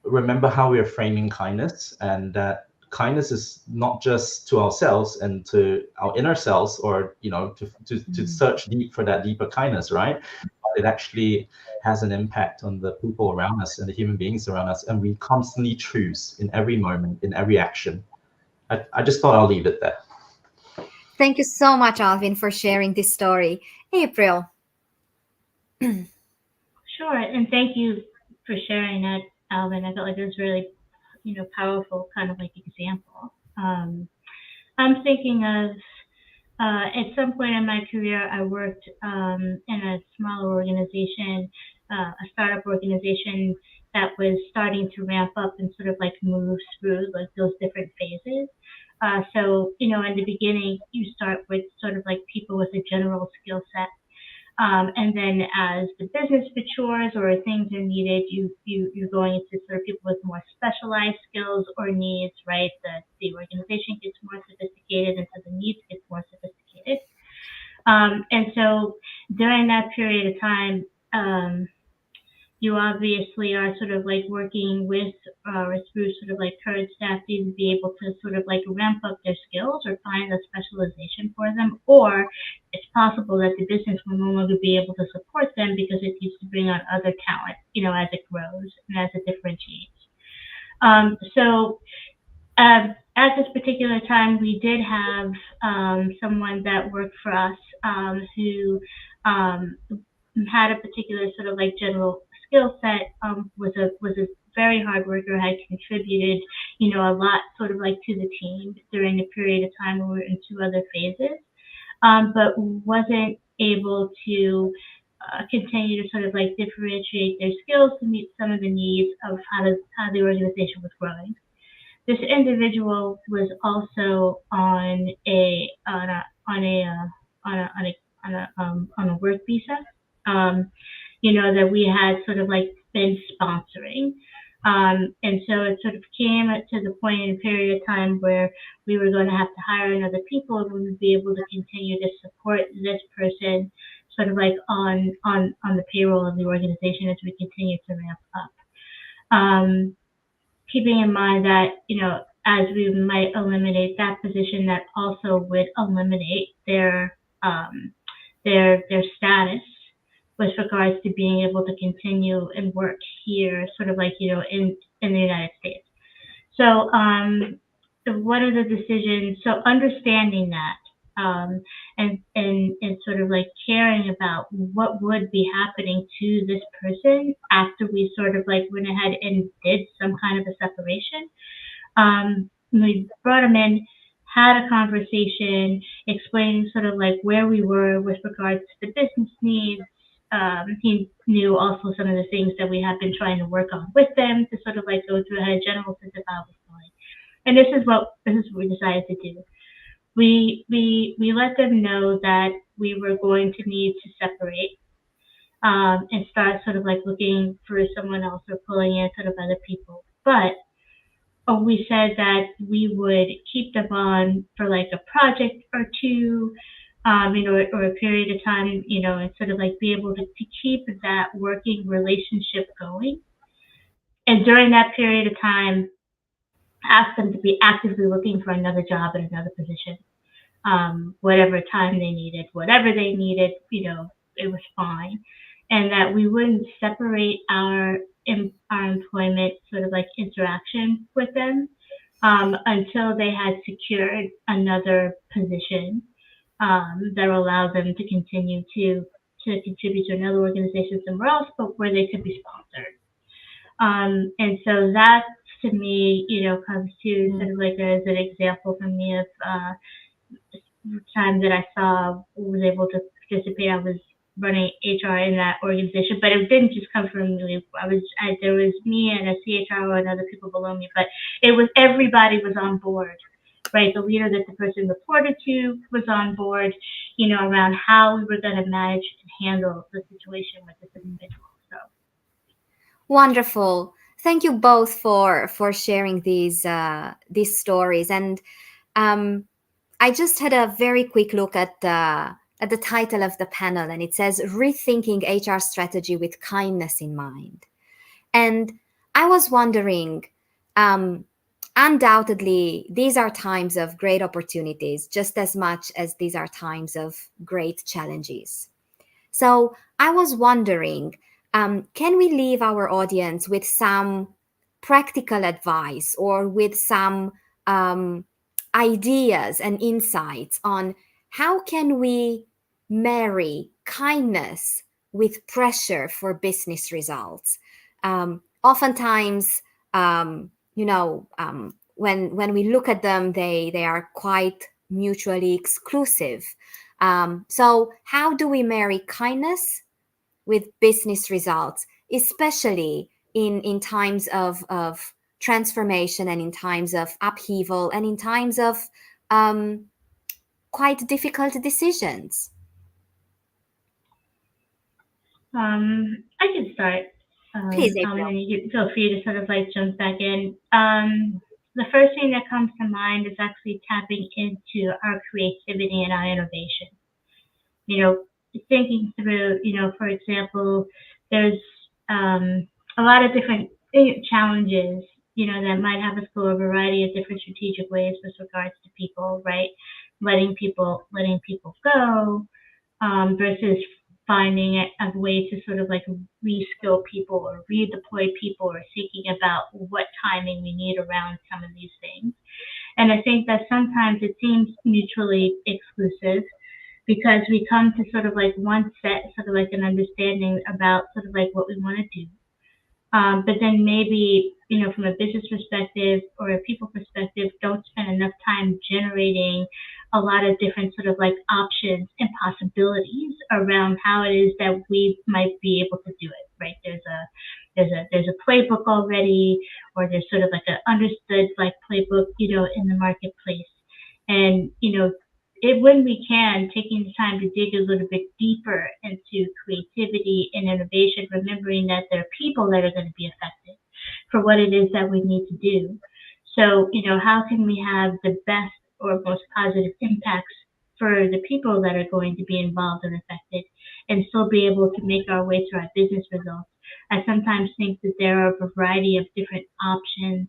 remember how we are framing kindness, and that kindness is not just to ourselves and to our inner selves, or to search deep for that deeper kindness, right? But it actually has an impact on the people around us and the human beings around us, and we constantly choose in every moment, in every action. I just thought I'll leave it there. Thank you so much, Alvin, for sharing this story. April. Sure, and thank you for sharing that, Alvin. I felt like it was really, powerful kind of like example. I'm thinking of at some point in my career, I worked in a smaller organization, a startup organization that was starting to ramp up and sort of like move through like those different phases. So, in the beginning, you start with sort of like people with a general skill set. And then as the business matures or things are needed, you're going into sort of people with more specialized skills or needs, right? The organization gets more sophisticated, and so the needs get more sophisticated. And so during that period of time, you obviously are sort of like working with or through sort of like current staff to be able to sort of like ramp up their skills or find a specialization for them, or it's possible that the business will no longer be able to support them because it needs to bring on other talent, as it grows and as it differentiates. So at this particular time, we did have someone that worked for us who had a particular sort of like general skill set, was a very hard worker, had contributed, a lot sort of like to the team during the period of time when we were in two other phases, but wasn't able to continue to sort of like differentiate their skills to meet some of the needs of how the organization was growing. This individual was also on a work visa, that we had sort of like been sponsoring. And so it sort of came to the point in a period of time where we were going to have to hire another people, and we would be able to continue to support this person sort of like on the payroll of the organization as we continue to ramp up. Keeping in mind that, as we might eliminate that position, that also would eliminate their status with regards to being able to continue and work here, sort of like, in the United States. So one of the decisions, so understanding that, and sort of like caring about what would be happening to this person after we sort of like went ahead and did some kind of a separation. We brought him in, had a conversation explaining sort of like where we were with regards to the business needs. He knew also some of the things that we had been trying to work on with them to sort of like go through, had a general sense of how it was going. And this is what we decided to do. We let them know that we were going to need to separate and start sort of like looking for someone else or pulling in sort of other people. But we said that we would keep them on for like a project or two, or a period of time, and sort of like be able to keep that working relationship going. And during that period of time, ask them to be actively looking for another job in another position. Whatever time they needed, whatever they needed, it was fine. And that we wouldn't separate our employment sort of like interaction with them until they had secured another position that will allow them to continue to contribute to another organization somewhere else, but where they could be sponsored. And so that, to me, comes to sort of like as an example for me of time that I was able to participate. I was running HR in that organization, but it didn't just come from me. There was me and a CHRO and other people below me, but it was everybody was on board, right? The leader that the person reported to was on board, around how we were going to manage and handle the situation with this individual. So wonderful. Thank you both for sharing these stories. And I just had a very quick look at the title of the panel, and it says Rethinking HR Strategy with Kindness in Mind. And I was wondering, undoubtedly, these are times of great opportunities, just as much as these are times of great challenges. So I was wondering, can we leave our audience with some practical advice or with some ideas and insights on how can we marry kindness with pressure for business results? Oftentimes, when we look at them, they are quite mutually exclusive. So how do we marry kindness with business results, especially in times of transformation and in times of upheaval and in times of quite difficult decisions? I can start. Please, and then you can feel free to sort of like jump back in. The first thing that comes to mind is actually tapping into our creativity and our innovation. Thinking through, for example, there's a lot of different challenges, that might have us go a variety of different strategic ways with regards to people, right? Letting people go versus finding a way to sort of like reskill people or redeploy people or thinking about what timing we need around some of these things. And I think that sometimes it seems mutually exclusive because we come to sort of like one set, sort of like an understanding about sort of like what we want to do. But then maybe, from a business perspective or a people perspective, don't spend enough time generating a lot of different sort of like options and possibilities around how it is that we might be able to do it, right? There's a playbook already, or there's sort of like an understood like playbook, in the marketplace. And, when we can, taking the time to dig a little bit deeper into creativity and innovation, remembering that there are people that are going to be affected for what it is that we need to do. So, how can we have the best or most positive impacts for the people that are going to be involved and affected and still be able to make our way to our business results? I sometimes think that there are a variety of different options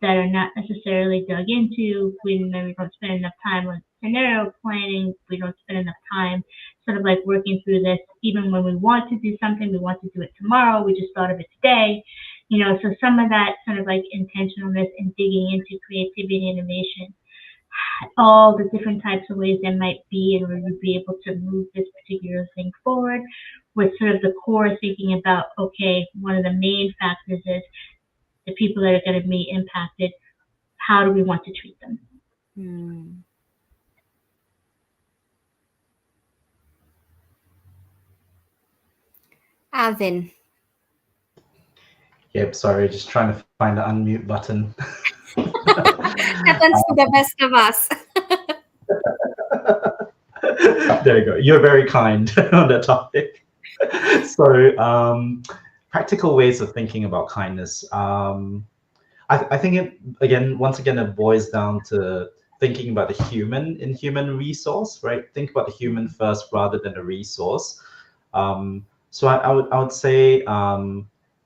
that are not necessarily dug into. We don't spend enough time on scenario planning. We don't spend enough time sort of like working through this. Even when we want to do something, we want to do it tomorrow. We just thought of it today. So some of that sort of like intentionalness and digging into creativity and innovation, all the different types of ways there might be in order to be able to move this particular thing forward, with sort of the core thinking about, okay, one of the main factors is the people that are going to be impacted, how do we want to treat them, Hmm. Alvin. Yep, sorry, just trying to find the unmute button. Happens to the best of us. There you go. You're very kind on that topic. So, practical ways of thinking about kindness. I think once again, it boils down to thinking about the human in human resource, right? Think about the human first rather than the resource. So I would say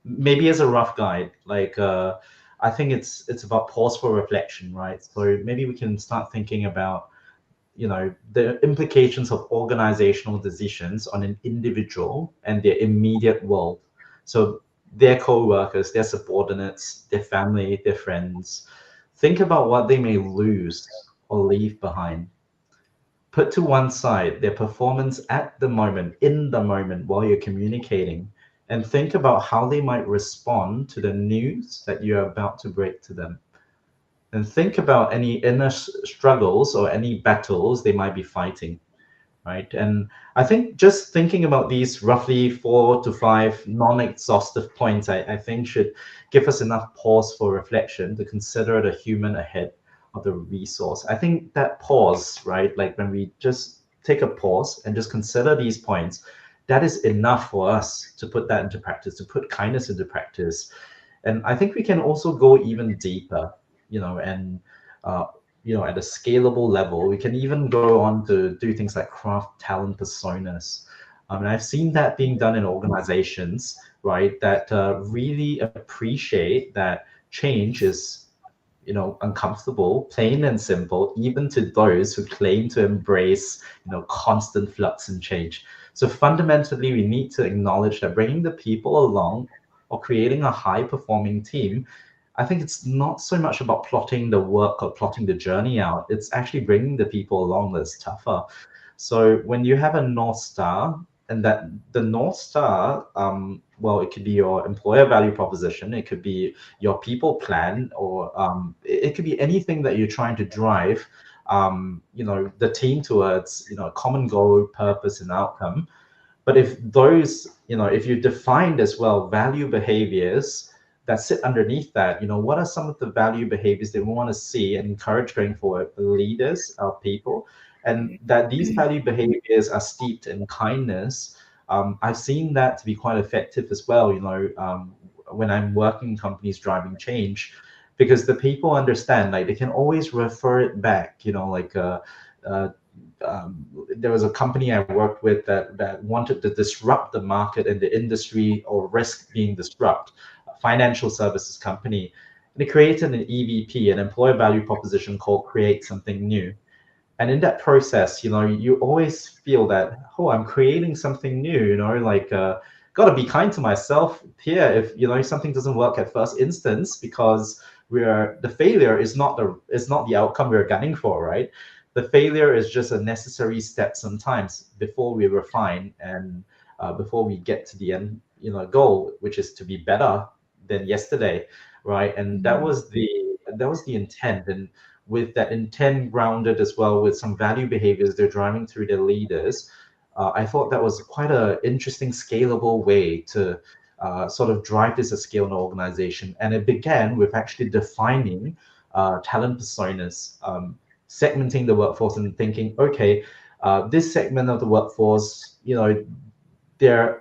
maybe as a rough guide, like I think it's about pause for reflection, right? So maybe we can start thinking about the implications of organizational decisions on an individual and their immediate world. So their co-workers, their subordinates, their family, their friends. Think about what they may lose or leave behind. Put to one side their performance at the moment, in the moment, while you're communicating, and think about how they might respond to the news that you're about to break to them. And think about any inner struggles or any battles they might be fighting, right? And I think just thinking about these roughly 4 to 5 non-exhaustive points, I think should give us enough pause for reflection to consider the human ahead of the resource. I think that pause, right? Like when we just take a pause and just consider these points, that is enough for us to put that into practice, to put kindness into practice. And I think we can also go even deeper, and at a scalable level, we can even go on to do things like craft talent personas. And I've seen that being done in organizations, right, that really appreciate that change is, uncomfortable, plain and simple, even to those who claim to embrace, constant flux and change. So fundamentally, we need to acknowledge that bringing the people along or creating a high performing team, I think it's not so much about plotting the work or plotting the journey out. It's actually bringing the people along that's tougher. So when you have a North Star, and that the North Star, well, it could be your employer value proposition, it could be your people plan, or it could be anything that you're trying to drive, the team towards, a common goal, purpose, and outcome. But if those, if you defined as well value behaviors that sit underneath that, what are some of the value behaviors that we want to see and encourage going forward for leaders, our people, and that these value behaviors are steeped in kindness. I've seen that to be quite effective as well, when I'm working in companies driving change, because the people understand, like they can always refer it back, there was a company I worked with that wanted to disrupt the market and the industry or risk being disrupted, a financial services company. And it created an EVP, an employer value proposition called Create Something New. And in that process, you always feel that, oh, I'm creating something new, got to be kind to myself here if, something doesn't work at first instance, because the failure is not the outcome we're gunning for, right? The failure is just a necessary step sometimes before we refine and before we get to the end, goal, which is to be better than yesterday, right? And that was the intent. And with that intent grounded as well with some value behaviors they're driving through their leaders, I thought that was quite an interesting, scalable way to sort of drive this at scale in an organization. And it began with actually defining talent personas, segmenting the workforce and thinking, okay, this segment of the workforce, they're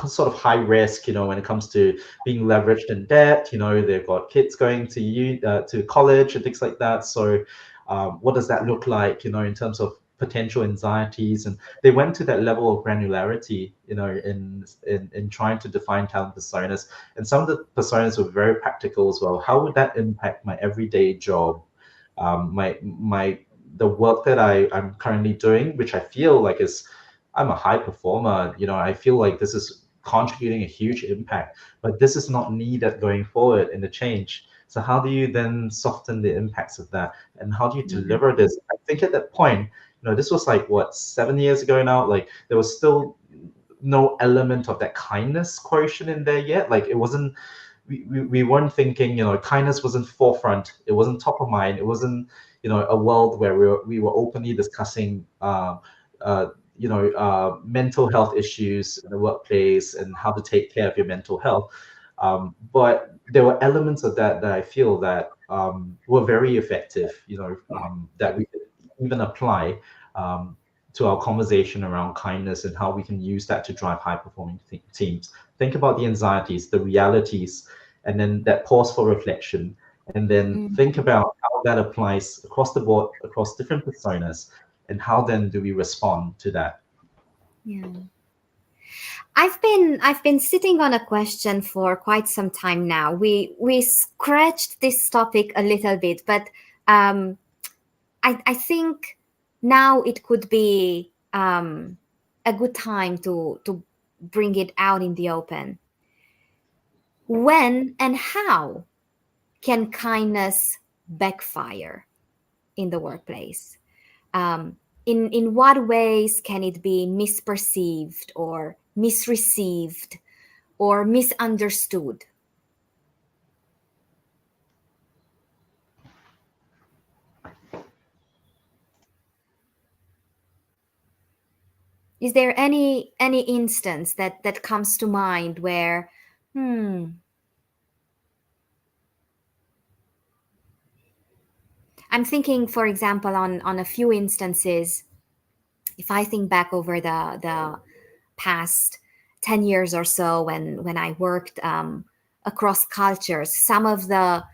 sort of high risk, when it comes to being leveraged in debt. They've got kids going to college and things like that. So what does that look like, in terms of potential anxieties? And they went to that level of granularity, in trying to define talent personas. And some of the personas were very practical as well. How would that impact my everyday job? The work that I'm currently doing, which I feel like I'm a high performer, I feel like this is contributing a huge impact, but this is not needed going forward in the change. So how do you then soften the impacts of that? And how do you deliver this? I think at that point, this was like, what, 7 years ago now? Like there was still no element of that kindness quotient in there yet. Like it wasn't, we weren't thinking, kindness wasn't forefront. It wasn't top of mind. It wasn't, a world where we were openly discussing mental health issues in the workplace and how to take care of your mental health. But there were elements of that I feel that were very effective, that we could even apply to our conversation around kindness and how we can use that to drive high-performing teams. Think about the anxieties, the realities, and then that pause for reflection, and then think about how that applies across the board, across different personas, and how then do we respond to that? Yeah. I've been sitting on a question for quite some time now. We scratched this topic a little bit, but I think now it could be a good time to bring it out in the open. When and how can kindness backfire in the workplace? In what ways can it be misperceived or misreceived or misunderstood? Is there any instance that comes to mind where I'm thinking, for example, on a few instances. If I think back over the past 10 years or so when I worked across cultures, some of the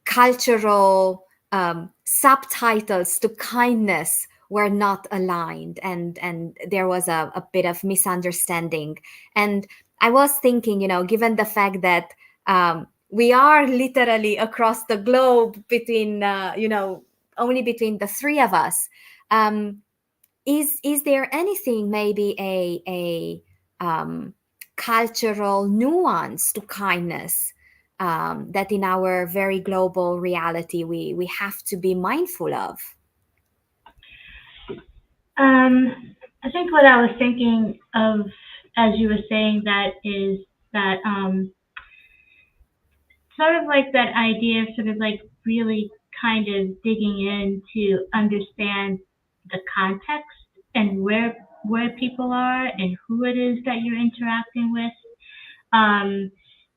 cultural subtitles to kindness were not aligned, and there was a bit of misunderstanding. And I was thinking, given the fact that we are literally across the globe between, only between the three of us, is there anything, maybe a cultural nuance to kindness that in our very global reality we have to be mindful of? I think what I was thinking of as you were saying that is that sort of like that idea of sort of like really kind of digging in to understand the context and where people are and who it is that you're interacting with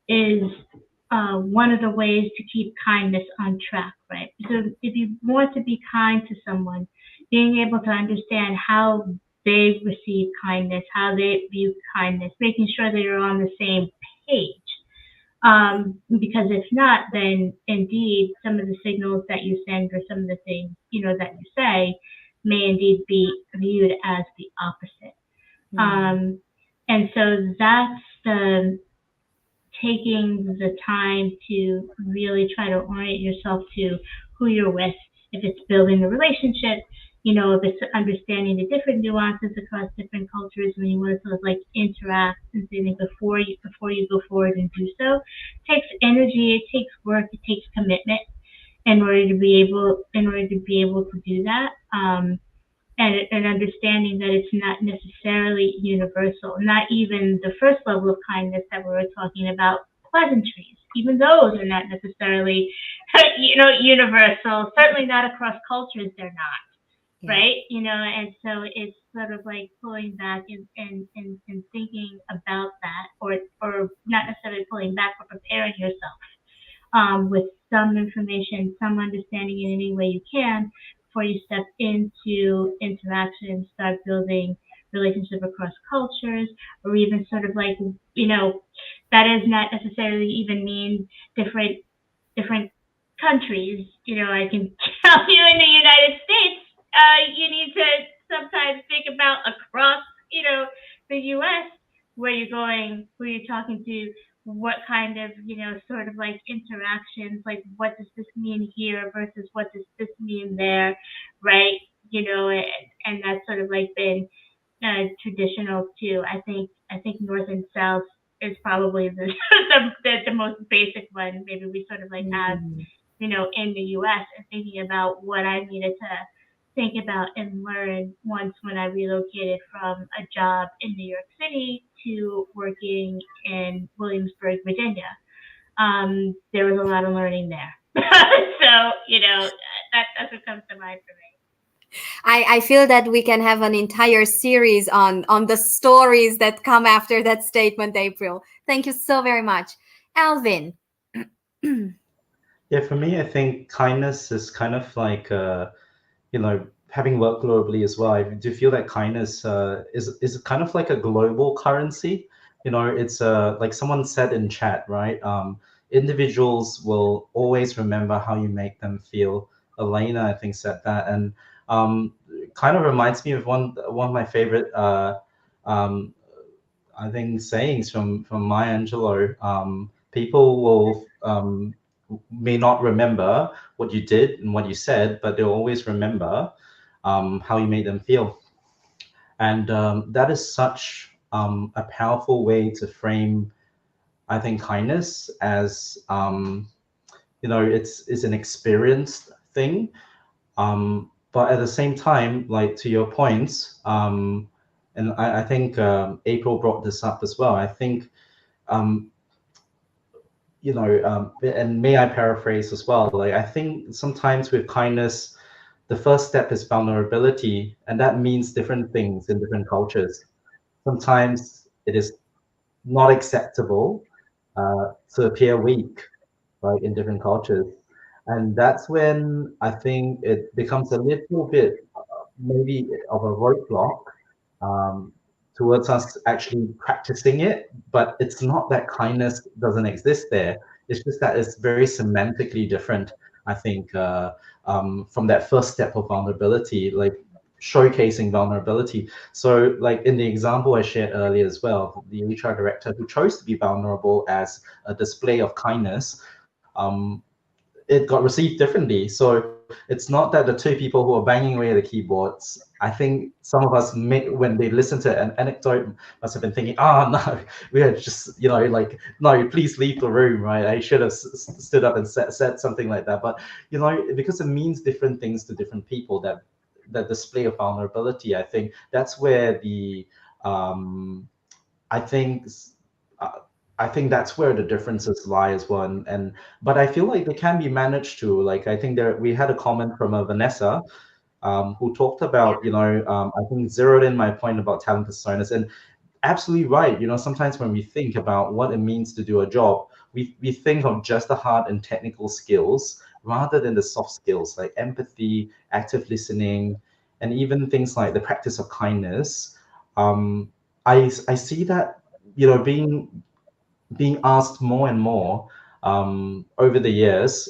is one of the ways to keep kindness on track, right? So if you want to be kind to someone, being able to understand how they receive kindness, how they view kindness, making sure that you're on the same page. Because if not, then indeed some of the signals that you send or some of the things, that you say may indeed be viewed as the opposite. And so that's the taking the time to really try to orient yourself to who you're with. If it's building a relationship, if it's understanding the different nuances across different cultures when you want to sort of like interact and say before you go forward and do so, it takes energy, it takes work, it takes commitment in order to be able to do that. And understanding that it's not necessarily universal, not even the first level of kindness that we were talking about, pleasantries. Even those are not necessarily, universal. Certainly not across cultures, they're not, right? And so it's sort of like pulling back and thinking about that, or not necessarily pulling back, but preparing yourself with some information, some understanding in any way you can, before you step into interaction, start building relationship across cultures, or even sort of like, that does not necessarily even mean different countries. I can tell you in the United States, you need to sometimes think about across, the U.S., where you're going, who you're talking to, what kind of, sort of like interactions, like what does this mean here versus what does this mean there, right? And that's sort of like been traditional too. I think North and South is probably the most basic one. Maybe we sort of like have, in the U.S. and thinking about what I needed to think about and learn when I relocated from a job in New York City to working in Williamsburg, Virginia. There was a lot of learning there. So, that's what comes to mind for me. I feel that we can have an entire series on the stories that come after that statement, April. Thank you so very much. Alvin. Yeah, for me, I think kindness is kind of like, having worked globally as well. I do feel that kindness is kind of like a global currency. It's like someone said in chat, right? Individuals will always remember how you make them feel. Elena, I think, said that, and kind of reminds me of one of my favorite, I think, sayings from Maya Angelou. People will may not remember what you did and what you said, but they'll always remember how you made them feel. And that is such a powerful way to frame, I think, kindness as, it's an experienced thing. But at the same time, like to your points, and I think April brought this up as well. I think, and may I paraphrase as well, like I think sometimes with kindness, the first step is vulnerability, and that means different things in different cultures. Sometimes it is not acceptable to appear weak, right, in different cultures. And that's when I think it becomes a little bit maybe of a roadblock um, towards us actually practicing it. But it's not that kindness doesn't exist there. It's just that it's very semantically different, I think, from that first step of vulnerability, like showcasing vulnerability. So like in the example I shared earlier as well, the HR director who chose to be vulnerable as a display of kindness, it got received differently. So it's not that the two people who are banging away at the keyboards, I think some of us when they listen to an anecdote must have been thinking, oh no, we are just, like, no, please leave the room, right? I should have stood up and said something like that. But, because it means different things to different people, that display of vulnerability, I think that's where I think that's where the differences lie as well. But I feel like they can be managed too. Like I think we had a comment from Vanessa, who talked about, I think zeroed in my point about talent personas, and absolutely right. Sometimes when we think about what it means to do a job, we think of just the hard and technical skills rather than the soft skills like empathy, active listening, and even things like the practice of kindness. I see that, being asked more and more over the years,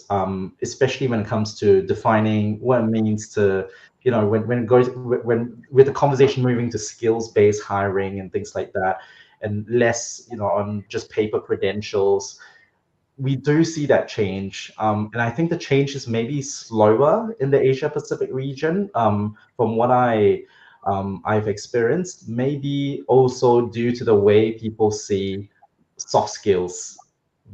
especially when it comes to defining what it means to, when it goes, when with the conversation moving to skills-based hiring and things like that, and less, on just paper credentials, we do see that change. And I think the change is maybe slower in the Asia Pacific region, from what I've experienced, maybe also due to the way people see soft skills,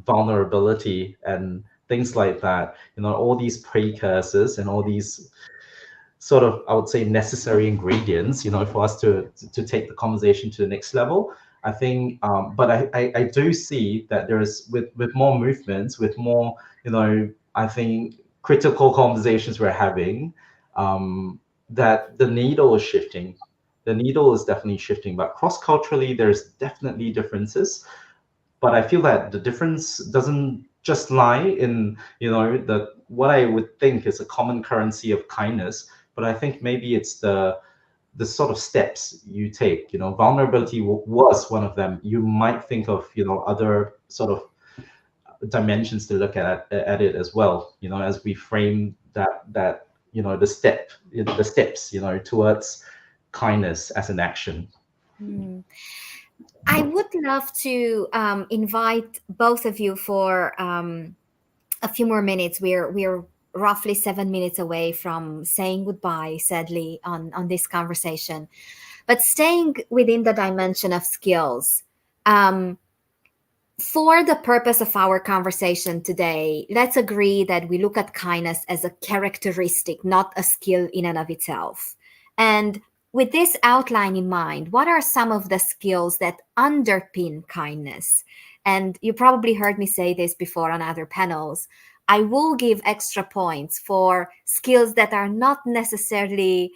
vulnerability, and things like that. All these precursors and all these sort of, I would say, necessary ingredients, for us to take the conversation to the next level. I think, but I do see that there is, with more movements, with more, I think, critical conversations we're having, that the needle is shifting. The needle is definitely shifting, but cross-culturally, there's definitely differences. But I feel that the difference doesn't just lie in, what I would think is a common currency of kindness, but I think maybe it's the sort of steps you take. Vulnerability was one of them. You might think of, other sort of dimensions to look at it as well, as we frame that the steps, towards kindness as an action. I would love to invite both of you for a few more minutes. We're roughly 7 minutes away from saying goodbye, sadly, on this conversation. But staying within the dimension of skills, for the purpose of our conversation today, let's agree that we look at kindness as a characteristic, not a skill in and of itself. And with this outline in mind, what are some of the skills that underpin kindness? And you probably heard me say this before on other panels. I will give extra points for skills that are not necessarily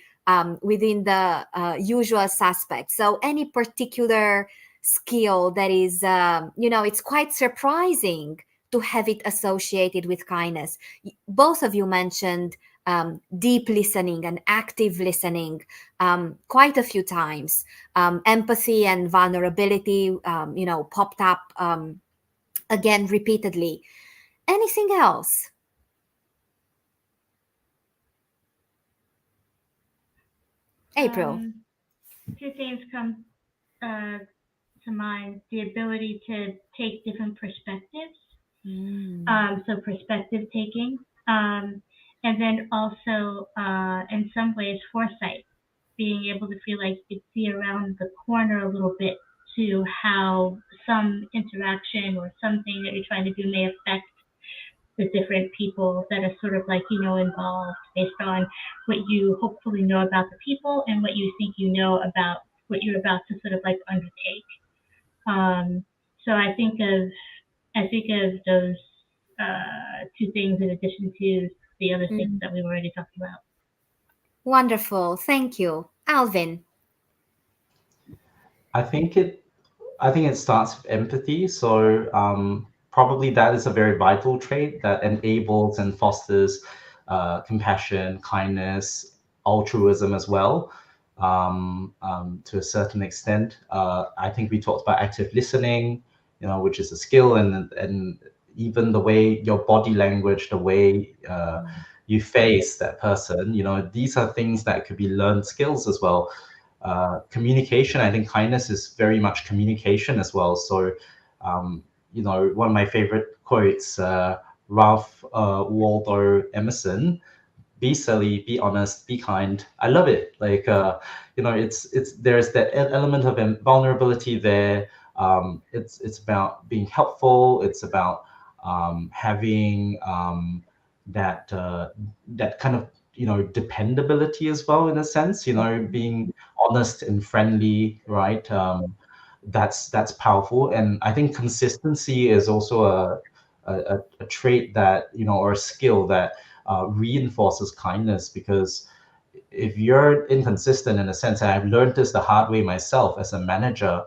within the usual suspects. So any particular skill that is, it's quite surprising to have it associated with kindness. Both of you mentioned deep listening and active listening quite a few times. Empathy and vulnerability, popped up again repeatedly. Anything else? April. Two things come to mind: the ability to take different perspectives. So perspective taking, and then also in some ways foresight, being able to feel like you see around the corner a little bit to how some interaction or something that you're trying to do may affect the different people that are sort of like, involved, based on what you hopefully know about the people and what you think you know about what you're about to sort of like undertake. So I think of those two things in addition to the other things that we've already talked about. Wonderful. Thank you. Alvin. I think it starts with empathy. So probably that is a very vital trait that enables and fosters compassion, kindness, altruism as well. To a certain extent, I think we talked about active listening, which is a skill, and even the way your body language, the way you face that person, these are things that could be learned skills as well. Communication, I think kindness is very much communication as well. So, one of my favorite quotes, Ralph Waldo Emerson, be silly, be honest, be kind. I love it. Like, it's there's that element of vulnerability there. It's about being helpful. It's about having that kind of dependability as well, in a sense. Being honest and friendly, right? That's powerful, and I think consistency is also a trait that or a skill that reinforces kindness, because if you're inconsistent, in a sense, and I've learned this the hard way myself as a manager,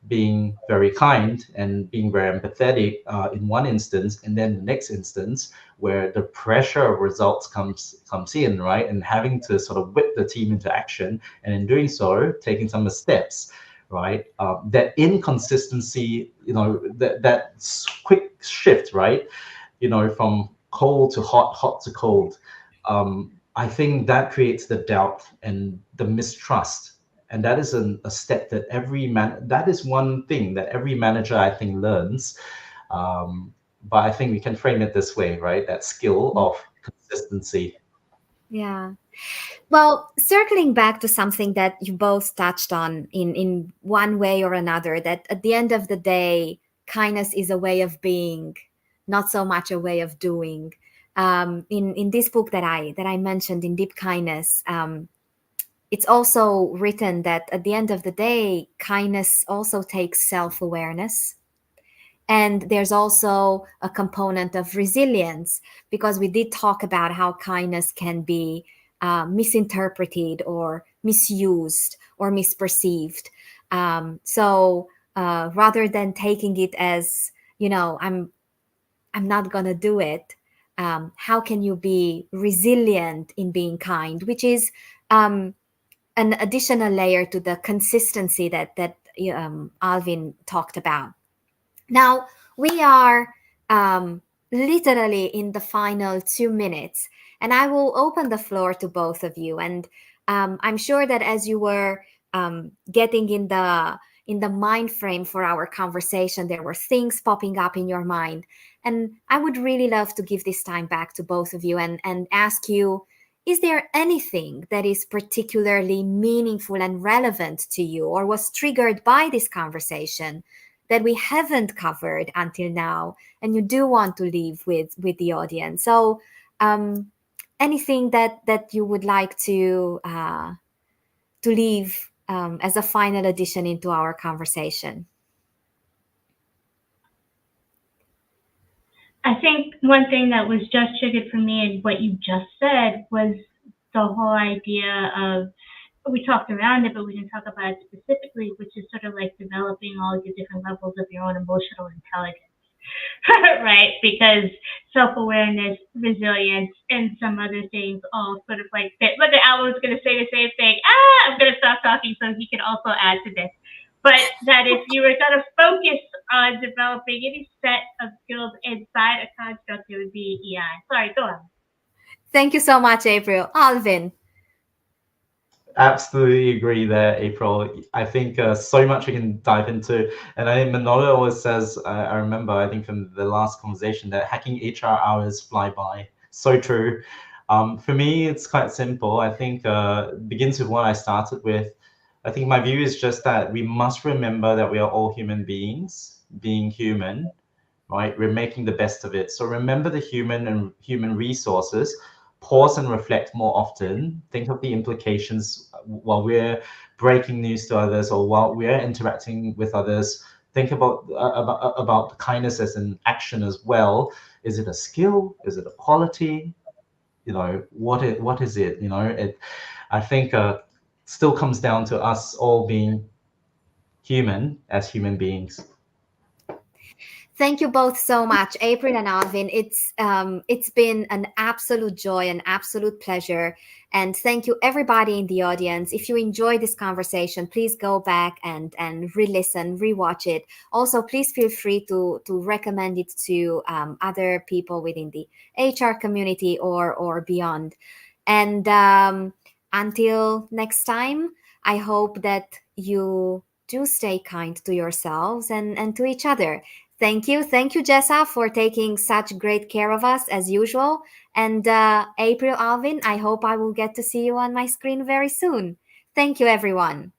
being very kind and being very empathetic in one instance, and then the next instance where the pressure of results comes in, right? And having to sort of whip the team into action, and in doing so, taking some steps, right? That inconsistency, that quick shift, right? From cold to hot, hot to cold. I think that creates the doubt and the mistrust. And that is a step that that is one thing that every manager, I think, learns. But I think we can frame it this way, right? That skill of consistency. Yeah. Well, circling back to something that you both touched on in one way or another, that at the end of the day, kindness is a way of being, not so much a way of doing. In this book that I mentioned, In Deep Kindness, it's also written that at the end of the day, kindness also takes self-awareness. And there's also a component of resilience, because we did talk about how kindness can be misinterpreted or misused or misperceived. So rather than taking it as, I'm not going to do it, how can you be resilient in being kind, which is an additional layer to the consistency that Alvin talked about. Now, we are literally in the final 2 minutes, and I will open the floor to both of you. And I'm sure that as you were getting in the mind frame for our conversation, there were things popping up in your mind. And I would really love to give this time back to both of you and ask you, is there anything that is particularly meaningful and relevant to you, or was triggered by this conversation, that we haven't covered until now, and you do want to leave with the audience? So anything that you would like to leave as a final addition into our conversation? I think one thing that was just triggered for me and what you just said was the whole idea of, we talked around it, but we didn't talk about it specifically, which is sort of like developing all your different levels of your own emotional intelligence. Right? Because self-awareness, resilience, and some other things all sort of like fit. Look, Alan's going to say the same thing. I'm going to stop talking so he can also add to this. But that if you were going to focus on developing any set of skills inside a construct, it would be EI. Sorry, go on. Thank you so much, April. Alvin. Absolutely agree there, April. I think so much we can dive into. And I think Manolo always says, I remember, I think from the last conversation, that hacking HR hours fly by. So true. For me, it's quite simple. I think begins with what I started with. I think my view is just that we must remember that we are all human beings, being human, right? We're making the best of it. So remember the human and human resources. Pause and reflect more often. Think of the implications while we're breaking news to others or while we're interacting with others. Think about kindness as an action as well. Is it a skill? Is it a quality? You know, what is it? You know, I think still comes down to us all being human as human beings. Thank you both so much, April and Alvin. It's been an absolute joy, an absolute pleasure. And thank you, everybody in the audience. If you enjoyed this conversation, please go back and re-listen, re-watch it. Also, please feel free to recommend it to other people within the HR community or beyond. And until next time, I hope that you do stay kind to yourselves and to each other. Thank you, Jessa, for taking such great care of us as usual. And April, Alvin, I hope I will get to see you on my screen very soon. Thank you, everyone.